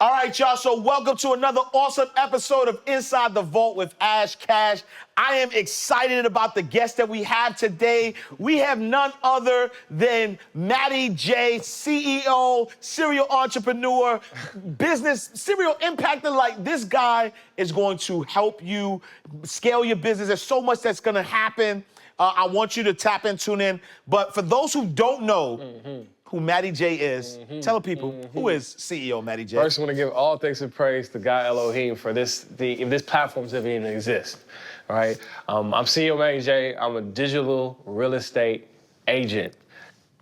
All right, y'all, so welcome to another awesome episode of Inside the Vault with Ash Cash. I am excited about the guest that we have today. We have none other than Matty J, CEO, serial entrepreneur, business, serial impactor. Like, this guy is going to help you scale your business. There's so much that's gonna happen. I want you to tap in, tune in. But for those who don't know, who Matty J is, tell the people, who is CEO Matty J? First, I want to give all thanks and praise to God Elohim for this platform doesn't even exist, all right? I'm CEO Matty J. I'm a digital real estate agent,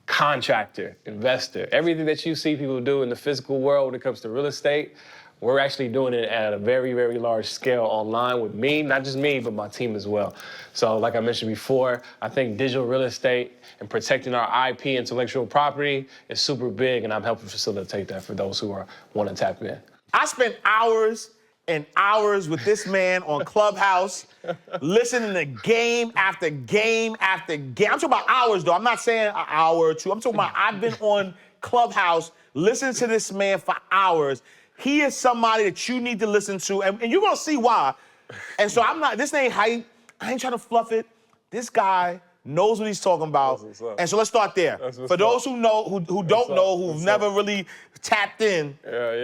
contractor, investor. Everything that you see people do in the physical world when it comes to real estate, we're actually doing it at a very, very large scale online with me, not just me, but my team as well. So like I mentioned before, I think digital real estate and protecting our IP, intellectual property, is super big, and I'm helping facilitate that for those who want to tap in. I spent hours and hours with this man on Clubhouse, listening to game after game after game. I'm talking about hours, though. I'm not saying an hour or two. I'm talking about I've been on Clubhouse listening to this man for hours. He is somebody that you need to listen to, and you're gonna see why. And so this ain't hype. I ain't trying to fluff it. This guy knows what he's talking about. And so let's start there. For those who know, who don't know, who've never really tapped in,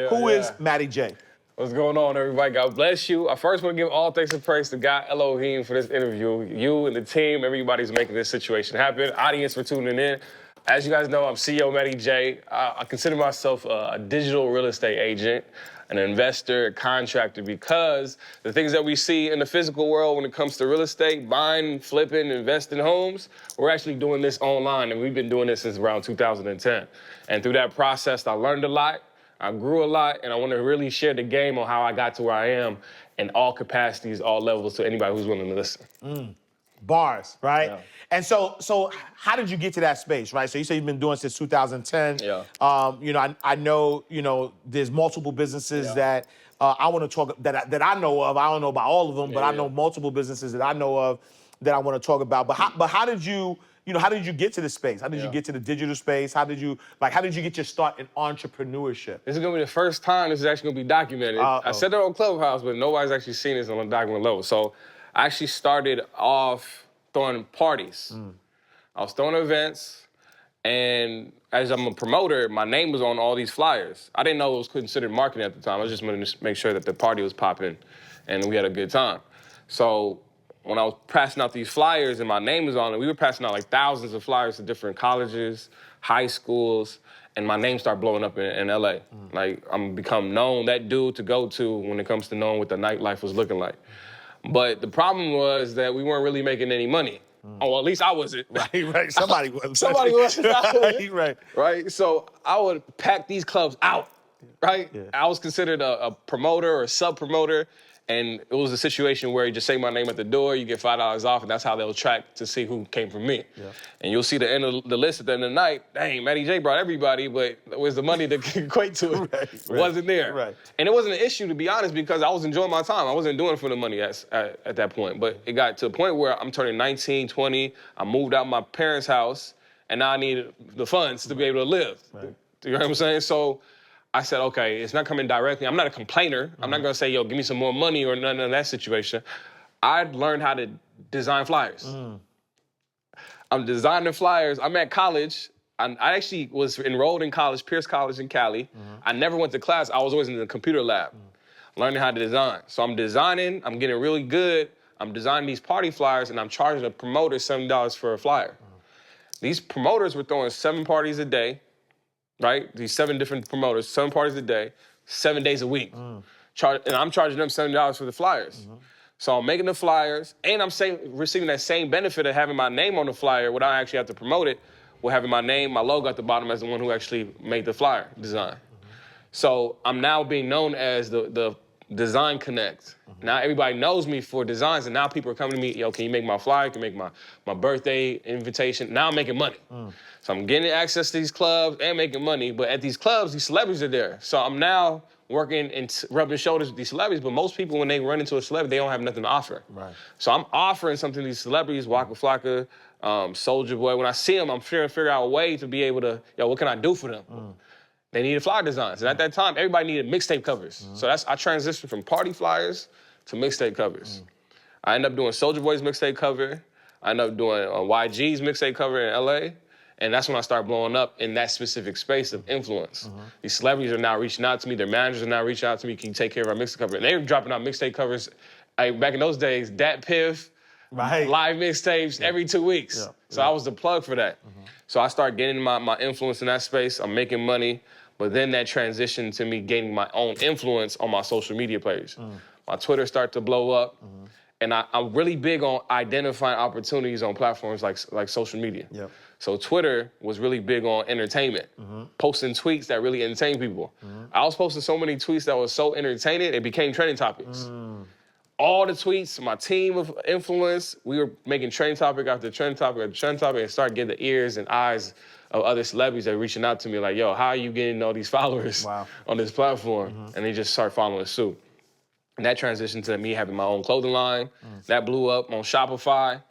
who is Matty J? What's going on, everybody? God bless you. I first want to give all thanks and praise to God Elohim for this interview. You and the team, everybody's making this situation happen. Audience for tuning in. As you guys know, I'm CEO Matty J. I consider myself a digital real estate agent, an investor, a contractor, because the things that we see in the physical world when it comes to real estate, buying, flipping, investing homes, we're actually doing this online, and we've been doing this since around 2010. And through that process, I learned a lot, I grew a lot, and I want to really share the game on how I got to where I am in all capacities, all levels, to anybody who's willing to listen. Bars, right? Yeah. And so how did you get to that space, right? So you say you've been doing since 2010. Yeah. I know, there's multiple businesses that I want to talk that I know of. I don't know about all of them, but I know multiple businesses that I know of that I want to talk about. But how did you get to this space? How did you get to the digital space? How did you get your start in entrepreneurship? This is gonna be the first time this is actually gonna be documented. I said that on Clubhouse, but nobody's actually seen this on a document level. So I actually started off throwing parties. I was throwing events, and as I'm a promoter, my name was on all these flyers. I didn't know it was considered marketing at the time. I was just wanting to make sure that the party was popping and we had a good time. So when I was passing out these flyers and my name was on it, we were passing out like thousands of flyers to different colleges, high schools, and my name started blowing up in LA. Like, I'm become known, that dude to go to when it comes to knowing what the nightlife was looking like. But the problem was that we weren't really making any money. Oh, well, at least I wasn't. Right. Somebody was. Somebody was. Right. Right. So I would pack these clubs out. Right. Yeah. I was considered a promoter or a sub promoter, and it was a situation where you just say my name at the door, you get $5 off, and that's how they'll track to see who came from me. Yeah. And you'll see the end of the list at the end of the night. Dang, Matty J brought everybody, but was the money to equate to it? Right. Wasn't there. Right. And it wasn't an issue, to be honest, because I was enjoying my time. I wasn't doing it for the money at that point. But it got to a point where I'm turning 19, 20. I moved out my parents' house, and now I needed the funds to be able to live. Right. You know what I'm saying? So I said, okay, it's not coming directly. I'm not a complainer. I'm not gonna say, yo, give me some more money or none of that situation. I learned how to design flyers. I'm designing flyers. I'm at college. I actually was enrolled in college, Pierce College in Cali. I never went to class. I was always in the computer lab, learning how to design. So I'm designing, I'm getting really good. I'm designing these party flyers, and I'm charging a promoter $70 for a flyer. These promoters were throwing 7 parties a day, right? These 7 different promoters, 7 parties a day, 7 days a week. And I'm charging them $70 for the flyers. So I'm making the flyers, and I'm receiving that same benefit of having my name on the flyer without actually have to promote it, with having my name, my logo at the bottom as the one who actually made the flyer design. So I'm now being known as the Design Connect. Now everybody knows me for designs, and now people are coming to me, yo, can you make my flyer? Can you make my birthday invitation? Now I'm making money. So I'm getting access to these clubs and making money, but at these clubs, these celebrities are there. So I'm now working and rubbing shoulders with these celebrities, but most people, when they run into a celebrity, they don't have nothing to offer. Right. So I'm offering something to these celebrities, Waka Flocka, Soulja Boy. When I see them, I'm trying to figure out a way to be able to, yo, what can I do for them? they needed flyer designs. And at that time, everybody needed mixtape covers. So I transitioned from party flyers to mixtape covers. I ended up doing Soulja Boy's mixtape cover. I ended up doing YG's mixtape cover in LA. And that's when I started blowing up in that specific space of influence. These celebrities are now reaching out to me. Their managers are now reaching out to me. Can you take care of our mixtape cover? And they were dropping out mixtape covers. Back in those days, Dat Piff, live mixtapes every 2 weeks. So I was the plug for that. So I started getting my influence in that space. I'm making money. But then that transitioned to me gaining my own influence on my social media page. My Twitter started to blow up. And I'm really big on identifying opportunities on platforms like social media. So Twitter was really big on entertainment, posting tweets that really entertain people. I was posting so many tweets that was so entertaining, it became trending topics. All the tweets, my team of influence, we were making trending topic after trending topic after trending topic, and started getting the ears and eyes of other celebrities that were reaching out to me like, yo, how are you getting all these followers on this platform? And they just start following suit. And that transitioned to me having my own clothing line. That blew up on Shopify,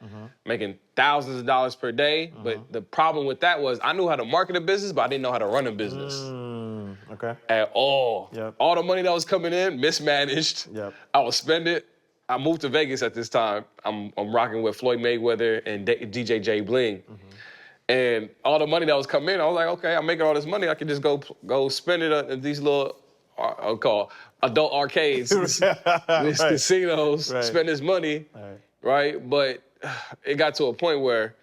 making thousands of dollars per day. But the problem with that was I knew how to market a business, but I didn't know how to run a business. At all. All the money that was coming in, mismanaged. I would spend it. I moved to Vegas at this time. I'm rocking with Floyd Mayweather and DJ J Bling. And all the money that was coming in, I was like, okay, I'm making all this money. I can just go spend it at these little, I'll call adult arcades, these casinos, spend this money, right? But it got to a point where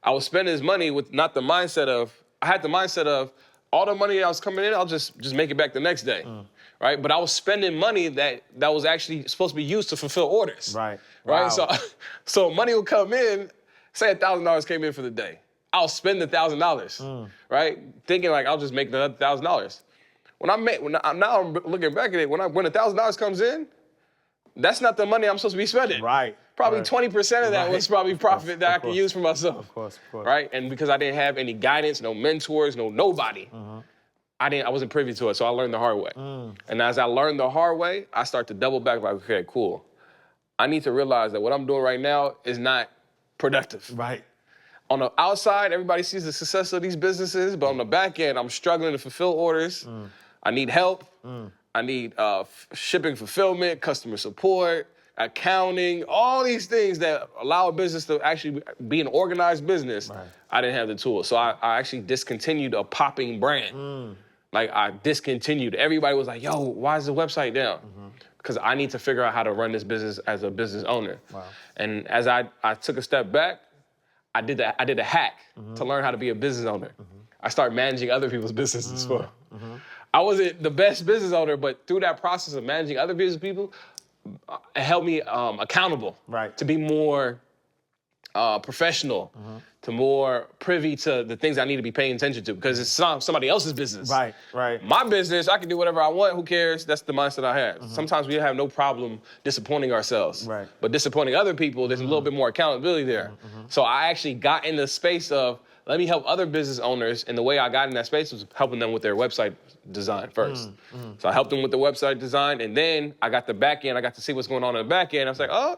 I was spending this money with not the mindset of, I had the mindset of all the money that was coming in, I'll just make it back the next day, right? But I was spending money that was actually supposed to be used to fulfill orders, right? So money would come in, say $1,000 came in for the day. I'll spend the $1,000, right? Thinking like I'll just make the $1,000. Now I'm looking back at it, when $1,000 comes in, that's not the money I'm supposed to be spending. Probably 20% of that was probably profit that I could use for myself. Of course. Right? And because I didn't have any guidance, no mentors, nobody, I wasn't privy to it, so I learned the hard way. And as I learned the hard way, I start to double back like, okay, cool. I need to realize that what I'm doing right now is not productive. On the outside, everybody sees the success of these businesses, but on the back end, I'm struggling to fulfill orders. I need help. I need shipping fulfillment, customer support, accounting, all these things that allow a business to actually be an organized business. I didn't have the tools. So I actually discontinued a popping brand. Like I discontinued. Everybody was like, yo, why is the website down? Because I need to figure out how to run this business as a business owner. And as I took a step back, I did a hack to learn how to be a business owner. I started managing other people's businesses for. I wasn't the best business owner, but through that process of managing other business people, it helped me accountable to be more professional, to more privy to the things I need to be paying attention to, because it's somebody else's business. My business, I can do whatever I want, who cares? That's the mindset I have. Sometimes we have no problem disappointing ourselves, but disappointing other people, there's a little bit more accountability there. So I actually got in the space of, let me help other business owners, and the way I got in that space was helping them with their website design first. So I helped them with the website design, and then I got the back end, I got to see what's going on in the back end. I was like, oh,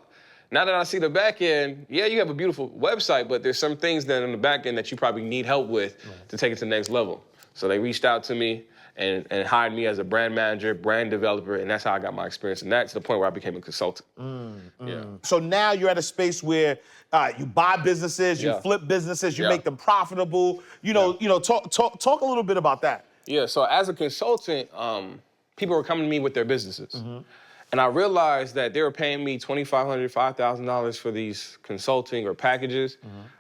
now that I see the back end, yeah, you have a beautiful website, but there's some things that in the back end that you probably need help with to take it to the next level. So they reached out to me and hired me as a brand manager, brand developer, and that's how I got my experience. And that's the point where I became a consultant. So now you're at a space where you buy businesses, you flip businesses, you make them profitable. Talk a little bit about that. Yeah, so as a consultant, people were coming to me with their businesses. And I realized that they were paying me $2,500, $5,000 for these consulting or packages.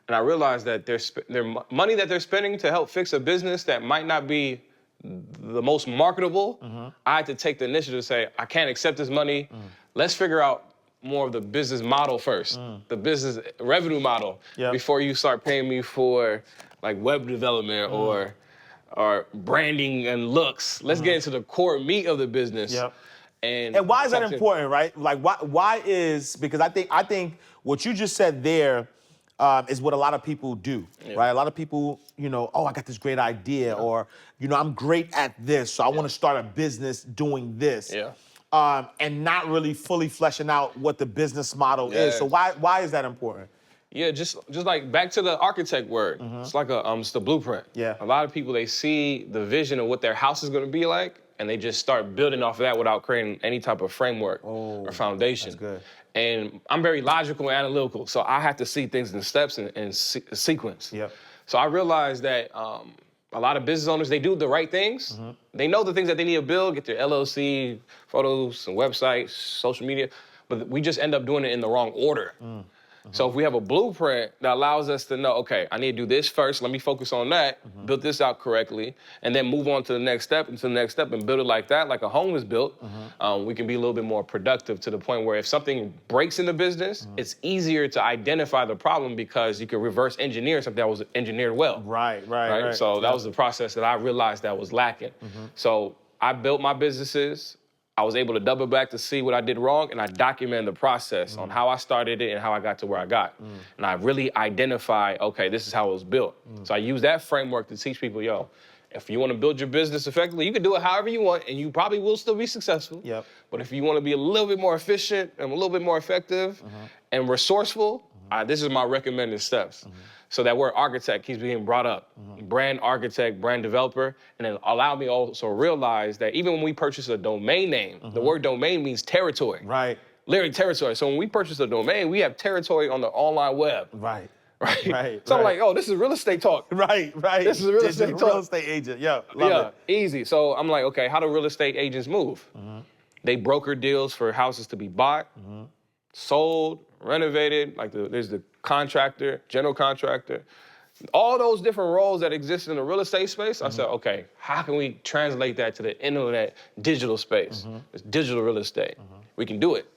And I realized that their money that they're spending to help fix a business that might not be the most marketable, I had to take the initiative to say, I can't accept this money. Let's figure out more of the business model first, the business revenue model, before you start paying me for like web development or branding and looks. Let's get into the core meat of the business. And why is that important, right? Like, why is, because I think what you just said there is what a lot of people do, right? A lot of people, oh, I got this great idea, or, I'm great at this, so I want to start a business doing this. And not really fully fleshing out what the business model is. So why is that important? Yeah, just like back to the architect word. It's like it's the blueprint. Yeah. A lot of people, they see the vision of what their house is gonna be like, and they just start building off of that without creating any type of framework or foundation. That's good. And I'm very logical and analytical, so I have to see things in steps and sequence. Yep. So I realized that a lot of business owners, they do the right things. They know the things that they need to build, get their LLC, photos, and websites, social media, but we just end up doing it in the wrong order. So if we have a blueprint that allows us to know, okay, I need to do this first, let me focus on that, build this out correctly, and then move on to the next step and to the next step and build it like that, like a home is built, we can be a little bit more productive to the point where if something breaks in the business, it's easier to identify the problem because you can reverse engineer something that was engineered well. Right. So that was the process that I realized that was lacking. So I built my businesses. I was able to double back to see what I did wrong, and I documented the process on how I started it and how I got to where I got. And I really identified, okay, this is how it was built. So I use that framework to teach people, yo, if you want to build your business effectively, you can do it however you want, and you probably will still be successful. Yep. But if you want to be a little bit more efficient and a little bit more effective and resourceful, this is my recommended steps. So that word architect keeps being brought up. Brand architect, brand developer, and it allowed me also realize that even when we purchase a domain name, the word domain means territory. Right. Literally territory. So when we purchase a domain, we have territory on the online web. Right. So I'm like, oh, this is real estate talk. Right. This is real estate talk. Real estate agent. Yeah. Love it. Easy. So I'm like, okay, how do real estate agents move? They broker deals for houses to be bought, sold, renovated. Like there's the contractor, general contractor. All those different roles that exist in the real estate space, I said, okay, how can we translate that to the internet digital space? It's digital real estate. We can do it.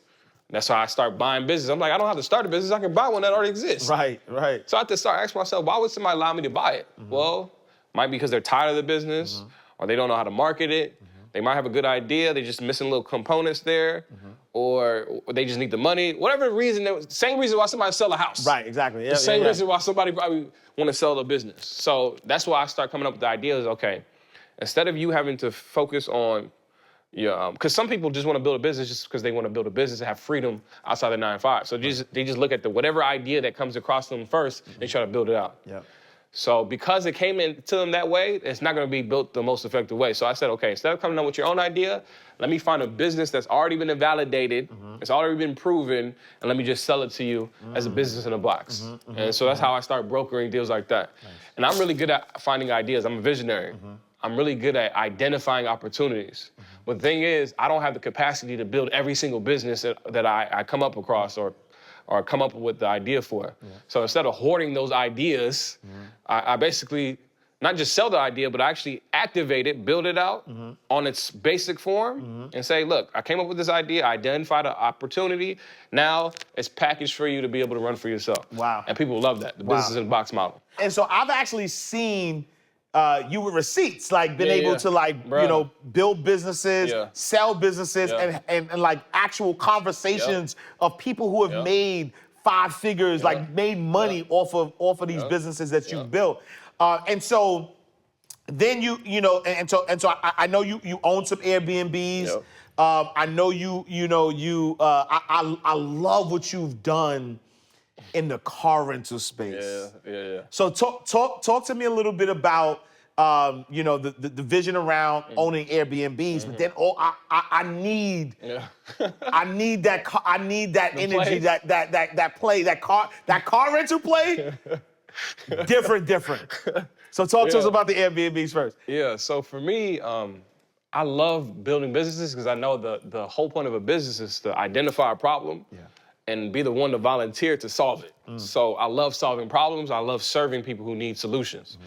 And that's how I start buying business. I'm like, I don't have to start a business. I can buy one that already exists. Right. So I have to start asking myself, why would somebody allow me to buy it? Well, might be because they're tired of the business or they don't know how to market it. They might have a good idea. They're just missing little components there. Or they just need the money. Whatever the reason, same reason why somebody sell a house. Right, exactly. Yeah, the same reason why somebody probably want to sell a business. So that's why I start coming up with the ideas, okay, instead of you having to focus on because some people just want to build a business just because they want to build a business and have freedom outside of 9 to 5. So they just look at whatever idea that comes across them first, they try to build it out. Yeah. So because it came into them that way, it's not going to be built the most effective way. So I said, okay, instead of coming up with your own idea, let me find a business that's already been validated, it's already been proven, and let me just sell it to you as a business in a box. And so that's how I start brokering deals like that. Nice. And I'm really good at finding ideas. I'm a visionary. I'm really good at identifying opportunities. But the thing is, I don't have the capacity to build every single business that I come up across or come up with the idea for. So instead of hoarding those ideas, I basically not just sell the idea, but I actually activate it, build it out on its basic form and say, look, I came up with this idea, I identified an opportunity, now it's packaged for you to be able to run for yourself. Wow. And people love that, the business in a box model. And so I've actually seen you with receipts, like been able to build businesses, sell businesses, and like actual conversations of people who have made 5 figures, like made money off of these businesses that you've built. And so then I know you own some Airbnbs. I know I love what you've done in the car rental space. So talk to me a little bit about the vision around owning Airbnbs, but then I need that energy, that play, that car rental play. different. So talk to us about the Airbnbs first. Yeah, so for me, I love building businesses because I know the whole point of a business is to identify a problem and be the one to volunteer to solve it. So I love solving problems. I love serving people who need solutions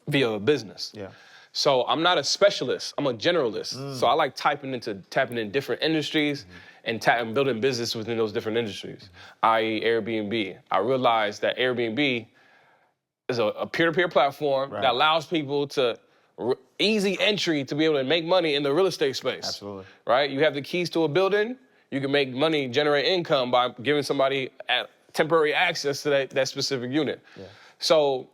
via a business. So I'm not a specialist, I'm a generalist. So I like tapping in different industries and building business within those different industries, i.e. Airbnb. I realized that Airbnb is a peer-to-peer platform that allows people to easy entry to be able to make money in the real estate space. Absolutely. Right? You have the keys to a building, you can make money, generate income by giving somebody temporary access to that specific unit. So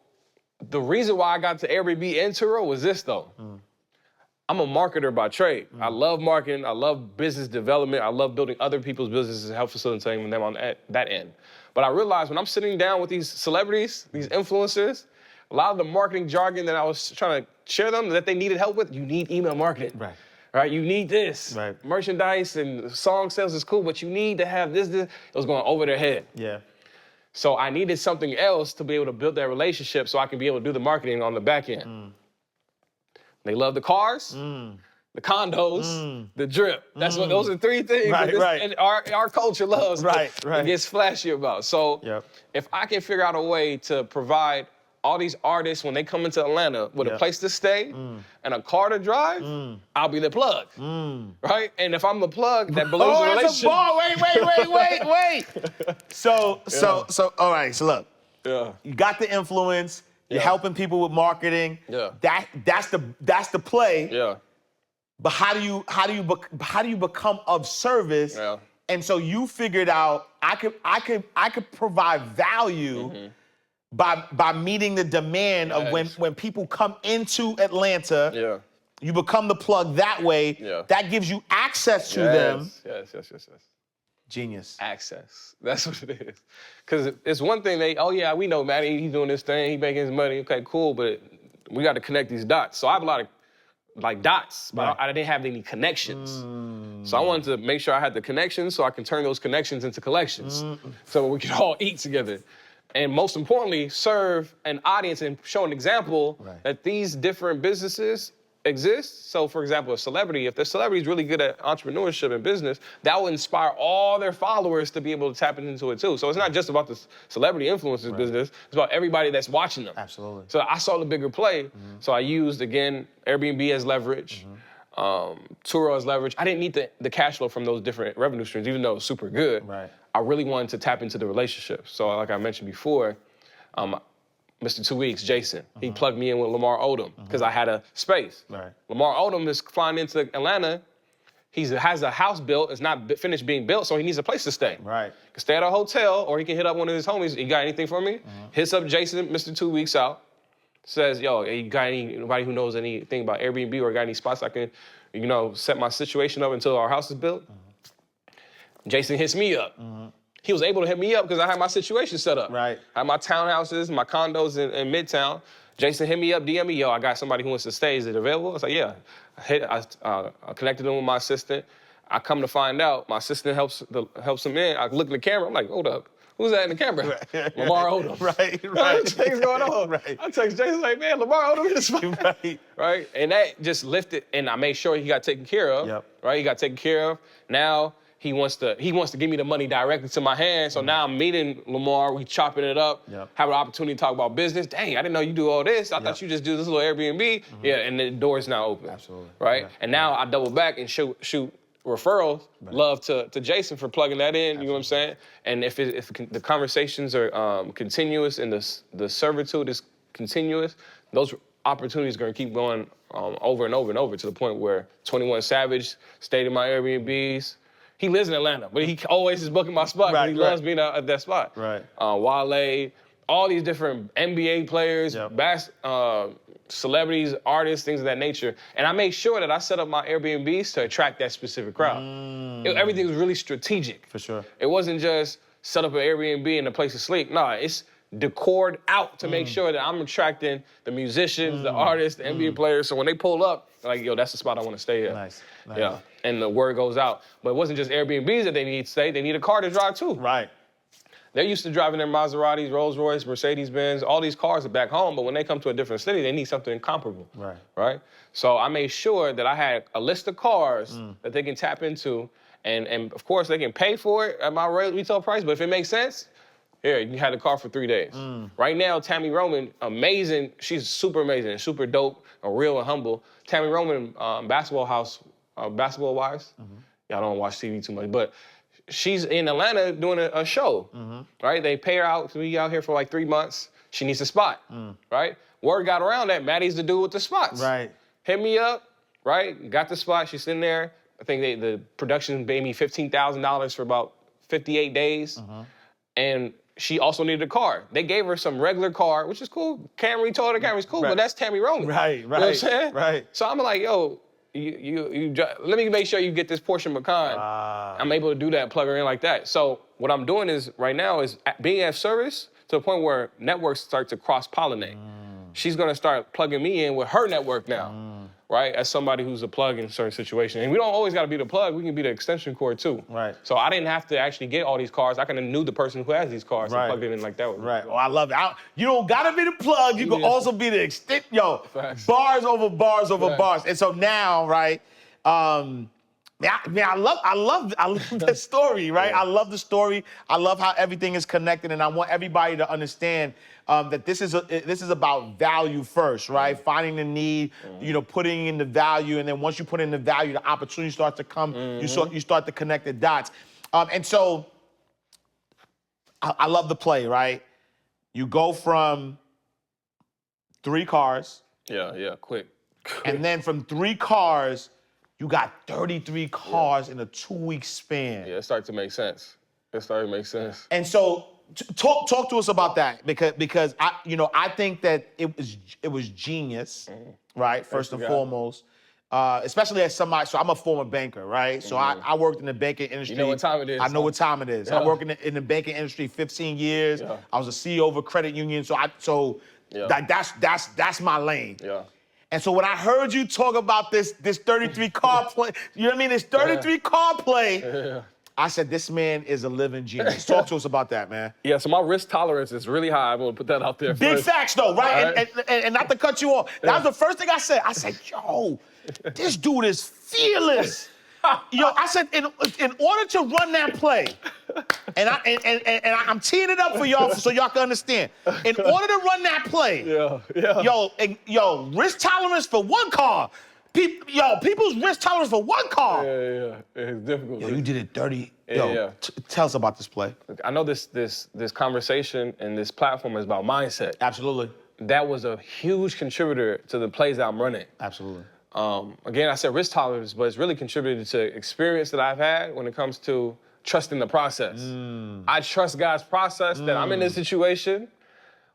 the reason why I got to Airbnb and Turo was this though. I'm a marketer by trade. I love marketing. I love business development. I love building other people's businesses and help facilitating them on that end. But I realized when I'm sitting down with these celebrities, these influencers, a lot of the marketing jargon that I was trying to share them that they needed help with, you need email marketing. Right, you need this. Right. Merchandise and song sales is cool, but you need to have this. It was going over their head. Yeah. So I needed something else to be able to build that relationship so I can be able to do the marketing on the back end. They love the cars, the condos, the drip. That's what those are three things and our culture loves and gets flashy about. So if I can figure out a way to provide all these artists, when they come into Atlanta with a place to stay and a car to drive, I'll be the plug, right? And if I'm the plug, that balloons the relationship. Wait. So, all right, so look. You got the influence, you're helping people with marketing. That's the play. But how do you become of service? And so you figured out I could provide value by meeting the demand of when people come into Atlanta, you become the plug that way. That gives you access to them. Yes. Genius. Access. That's what it is. Because it's one thing we know Matty, he's doing this thing, he making his money, okay, cool, but we got to connect these dots. So I have a lot of dots, but I didn't have any connections. So I wanted to make sure I had the connections so I can turn those connections into collections so we could all eat together. And most importantly, serve an audience and show an example that these different businesses exist. So for example, a celebrity, if the celebrity is really good at entrepreneurship and business, that will inspire all their followers to be able to tap into it too. So it's not just about the celebrity influencers business, it's about everybody that's watching them. Absolutely. So I saw the bigger play. So I used, again, Airbnb as leverage, Turo as leverage. I didn't need the cash flow from those different revenue streams, even though it was super good. I really wanted to tap into the relationship. So like I mentioned before, Mr. 2 Weeks, Jason, he plugged me in with Lamar Odom because I had a space. Lamar Odom is flying into Atlanta. He has a house built. It's not finished being built, so he needs a place to stay. He can stay at a hotel, or he can hit up one of his homies. You got anything for me? Hits up Jason, Mr. 2 Weeks out. Says, yo, you got anybody who knows anything about Airbnb or got any spots I can, set my situation up until our house is built? Jason hits me up. He was able to hit me up because I had my situation set up. I had my townhouses, my condos in Midtown. Jason hit me up, DM me, yo, I got somebody who wants to stay. Is it available? I was like, yeah. I connected him with my assistant. I come to find out, my assistant helps him in. I look at the camera, I'm like, hold up. Who's that in the camera? Lamar Odom. What's going on? I text Jason like, man, Lamar Odom is right? And that just lifted, and I made sure he got taken care of. Right? He got taken care of. Now he wants to give me the money directly to my hand. So now I'm meeting Lamar, we chopping it up, have an opportunity to talk about business. Dang, I didn't know you do all this. I thought you just do this little Airbnb. Yeah, and the door's now open. Absolutely. Right? And now I double back and shoot referrals, love to Jason for plugging that in, you know what I'm saying? And if the conversations are continuous and the servitude is continuous, those opportunities are gonna keep going over and over and over to the point where 21 Savage stayed in my Airbnbs. He lives in Atlanta, but he always is booking my spot because he loves being at that spot. Wale, all these different NBA players, celebrities, artists, things of that nature. And I made sure that I set up my Airbnbs to attract that specific crowd. Everything was really strategic. For sure. It wasn't just set up an Airbnb and a place to sleep. No, it's decored out to make sure that I'm attracting the musicians, the artists, the NBA players. So when they pull up, like, yo, that's the spot I want to stay at. Nice. Yeah, and the word goes out. But it wasn't just Airbnbs that they need to stay. They need a car to drive too. They're used to driving their Maseratis, Rolls Royce, Mercedes-Benz, all these cars are back home, but when they come to a different city, they need something comparable. Right? So I made sure that I had a list of cars that they can tap into, and of course they can pay for it at my retail price, but if it makes sense, here, you had the car for 3 days. Right now, Tammy Roman, amazing, she's super amazing, super dope, real and humble. Tammy Roman, Basketball Wives, y'all don't watch TV too much, but she's in Atlanta doing a show, right? They pay her out to be out here for like 3 months. She needs a spot, right? Word got around that Matty's the dude with the spots. Hit me up, right? Got the spot, she's in there. I think the production paid me $15,000 for about 58 days. And she also needed a car. They gave her some regular car, which is cool. Camry, Toyota Camry's cool, but that's Tammy Roman. You know what I'm saying? So I'm like, yo, let me make sure you get this portion pecan. I'm able to do that, plug her in like that. So what I'm doing is right now is being at service to the point where networks start to cross-pollinate. She's gonna start plugging me in with her network now, right? As somebody who's a plug in certain situations. And we don't always gotta be the plug, we can be the extension cord too. Right. So I didn't have to actually get all these cars. I can knew the person who has these cars and plugged it in like that. Right. Oh, I love it. You don't gotta be the plug. You can also be the extent. Yo, Facts. bars over bars over bars. And so now, right? I love that story, right? I love the story. I love how everything is connected, and I want everybody to understand that this is about value first, right? Finding the need, putting in the value, and then once you put in the value, the opportunity starts to come. You start to connect the dots, and so I love the play, right? You go from 3 cars, quick. and then from 3 cars. You got 33 cars in a 2-week span. Yeah, it started to make sense. And so talk to us about that because I think that it was genius, right? First and foremost. Especially as somebody, so I'm a former banker, right? So I worked in the banking industry. You know what time it is. I know what time it is. Yeah. I worked in the banking industry 15 years. Yeah. I was a CEO of a credit union. That's my lane. Yeah. And so when I heard you talk about this 33 car play, you know what I mean? This 33 car play, I said, this man is a living genius. Talk to us about that, man. Yeah, so my risk tolerance is really high. I'm gonna put that out there Big first. facts though, right? And not to cut you off. That was the first thing I said. I said, yo, this dude is fearless. Yo, I said, in order to run that play, and I'm teeing it up for y'all so y'all can understand. In order to run that play, yo, risk tolerance for 1 car. People's risk tolerance for 1 car. Yeah. It's difficult. Yo, you did it 30. Yo, tell us about this play. I know this conversation and this platform is about mindset. Absolutely. That was a huge contributor to the plays that I'm running. Absolutely. Again, I said risk tolerance, but it's really contributed to experience that I've had when it comes to trusting the process. I trust God's process that I'm in this situation.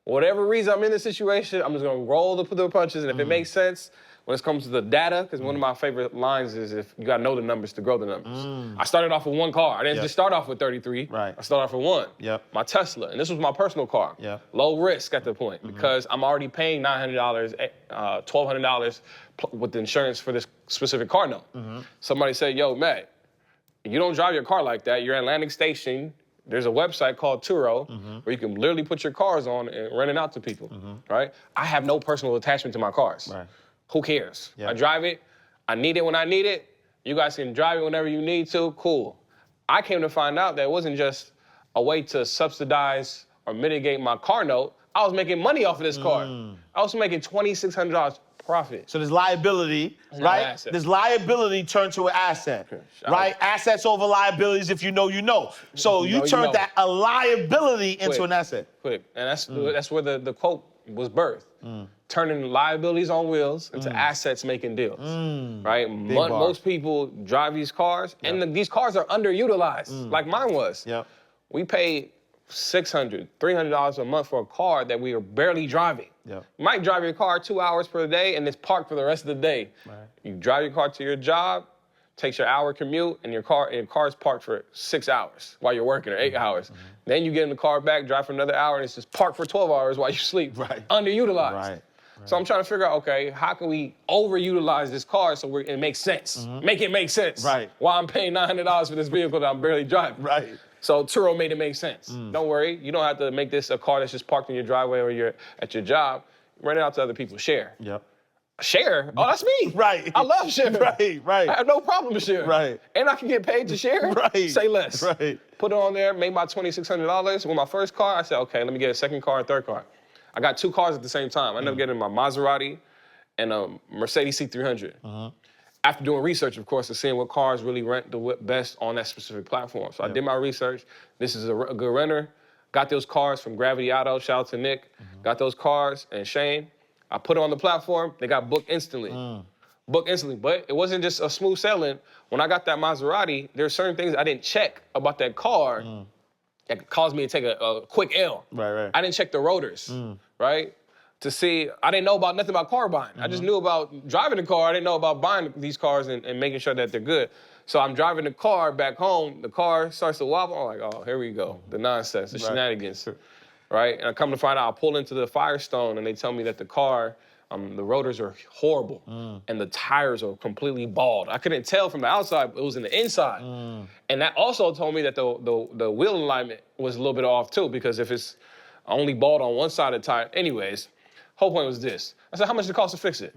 Whatever reason I'm in this situation, I'm just gonna roll the punches, and if it makes sense, when it comes to the data, because one of my favorite lines is if you gotta know the numbers to grow the numbers. I started off with 1 car. I didn't just start off with 33. Right. I started off with 1. Yep. My Tesla, and this was my personal car. Yep. Low risk at the point because I'm already paying $900, $1,200 with the insurance for this specific car note. Somebody said, yo, Matt, you don't drive your car like that. You're at Atlantic Station. There's a website called Turo where you can literally put your cars on and rent it out to people, right? I have no personal attachment to my cars. Right. Who cares? I drive it. I need it when I need it. You guys can drive it whenever you need to. Cool. I came to find out that it wasn't just a way to subsidize or mitigate my car note. I was making money off of this car. I was making $2,600 profit. So there's liability, right? There's liability turned to an asset, right? Assets over liabilities, if you know, you know. So you turned a liability into an asset. Quick. And that's where the quote was birthed. Turning liabilities on wheels into assets making deals, right? Most people drive these cars, and these cars are underutilized, like mine was. We paid $600, $300 a month for a car that we are barely driving. You might drive your car 2 hours per day, and it's parked for the rest of the day. You drive your car to your job, takes your hour commute, and your car is parked for 6 hours while you're working, or 8 hours. Then you get in the car back, drive for another hour, and it's just parked for 12 hours while you sleep. Underutilized. So I'm trying to figure out, okay, how can we overutilize this car so it makes sense? Make it make sense. Why I'm paying $900 for this vehicle that I'm barely driving. So Turo made it make sense. Don't worry, you don't have to make this a car that's just parked in your driveway or you're at your job. Rent it out to other people. Share. Share? Oh, that's me. I love sharing. I have no problem with sharing. And I can get paid to share. Say less. Put it on there, made my $2,600. With my first car, I said, okay, let me get a second car, a third car. I got 2 cars at the same time. I ended up getting my Maserati and a Mercedes C300. After doing research, of course, and seeing what cars really rent the best on that specific platform. So I did my research. This is a good renter. Got those cars from Gravity Auto. Shout out to Nick. Got those cars and Shane. I put it on the platform. They got booked instantly. But it wasn't just a smooth sailing. When I got that Maserati, there are certain things I didn't check about that car that caused me to take a quick L. I didn't check the rotors, right? to see, I didn't know about nothing about car buying. I just knew about driving the car. I didn't know about buying these cars and making sure that they're good. So I'm driving the car back home. The car starts to wobble. I'm like, oh, here we go. The nonsense, the shenanigans, right? And I come to find out, I pull into the Firestone and they tell me that the car, the rotors are horrible and the tires are completely bald. I couldn't tell from the outside, it was in the inside. And that also told me that the wheel alignment was a little bit off too, because if it's only bald on one side of the tire, anyways, whole point was this. I said, how much does it cost to fix it?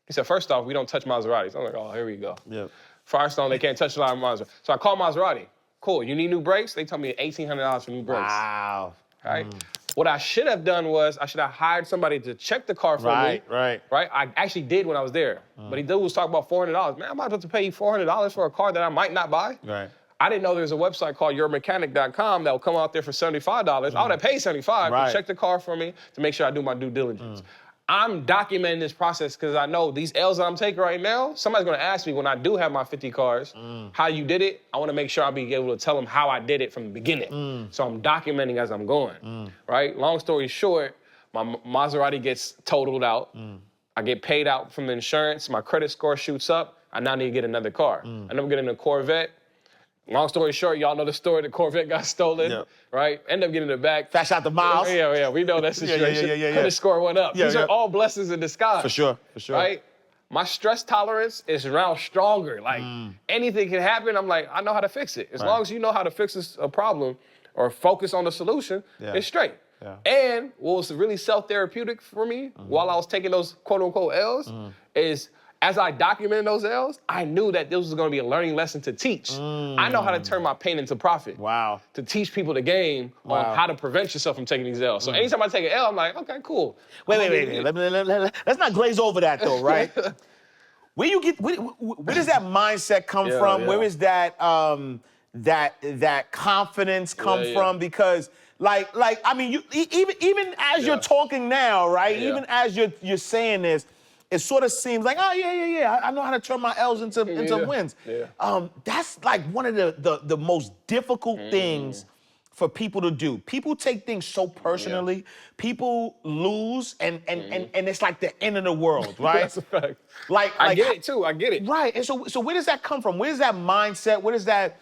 He said, first off, we don't touch Maseratis. I'm like, oh, here we go. Yep. Firestone, they can't touch a lot of Maserati. So I call Maserati. Cool, you need new brakes? They tell me $1,800 for new brakes. Wow. Right? What I should have done was I should have hired somebody to check the car for me. Right. I actually did when I was there. But he was talking about $400. Man, I'm about to pay you $400 for a car that I might not buy. Right. I didn't know there's a website called yourmechanic.com that will come out there for $75. I would have paid $75 to check the car for me to make sure I do my due diligence. I'm documenting this process because I know these L's that I'm taking right now, somebody's gonna ask me when I do have my 50 cars, how you did it. I wanna make sure I'll be able to tell them how I did it from the beginning. So I'm documenting as I'm going, right? Long story short, my Maserati gets totaled out. I get paid out from the insurance. My credit score shoots up. I now need to get another car. I end up getting a Corvette. Long story short, y'all know the story. The Corvette got stolen, right? End up getting it back. Fast out the miles. Yeah, we know that situation. Credit score went up. These are all blessings in disguise. For sure. Right? My stress tolerance is now stronger. Like, anything can happen. I'm like, I know how to fix it. As long as you know how to fix a problem or focus on the solution, it's straight. And what was really self-therapeutic for me while I was taking those quote-unquote L's is, as I documented those L's, I knew that this was gonna be a learning lesson to teach. I know how to turn my pain into profit. Wow. To teach people the game on how to prevent yourself from taking these L's. So anytime I take an L, I'm like, okay, cool. Wait. Let's not glaze over that though, right? Where does that mindset come from? Where is that that confidence come from? Because I mean, even as you're talking now, right? Even as you're saying this, it sort of seems like, oh, yeah. I know how to turn my L's into wins. That's like one of the most difficult things for people to do. People take things so personally. People lose, and it's like the end of the world, right? That's a fact. I get it, too. I get it. Right, and so where does that come from? Where does that mindset, where does that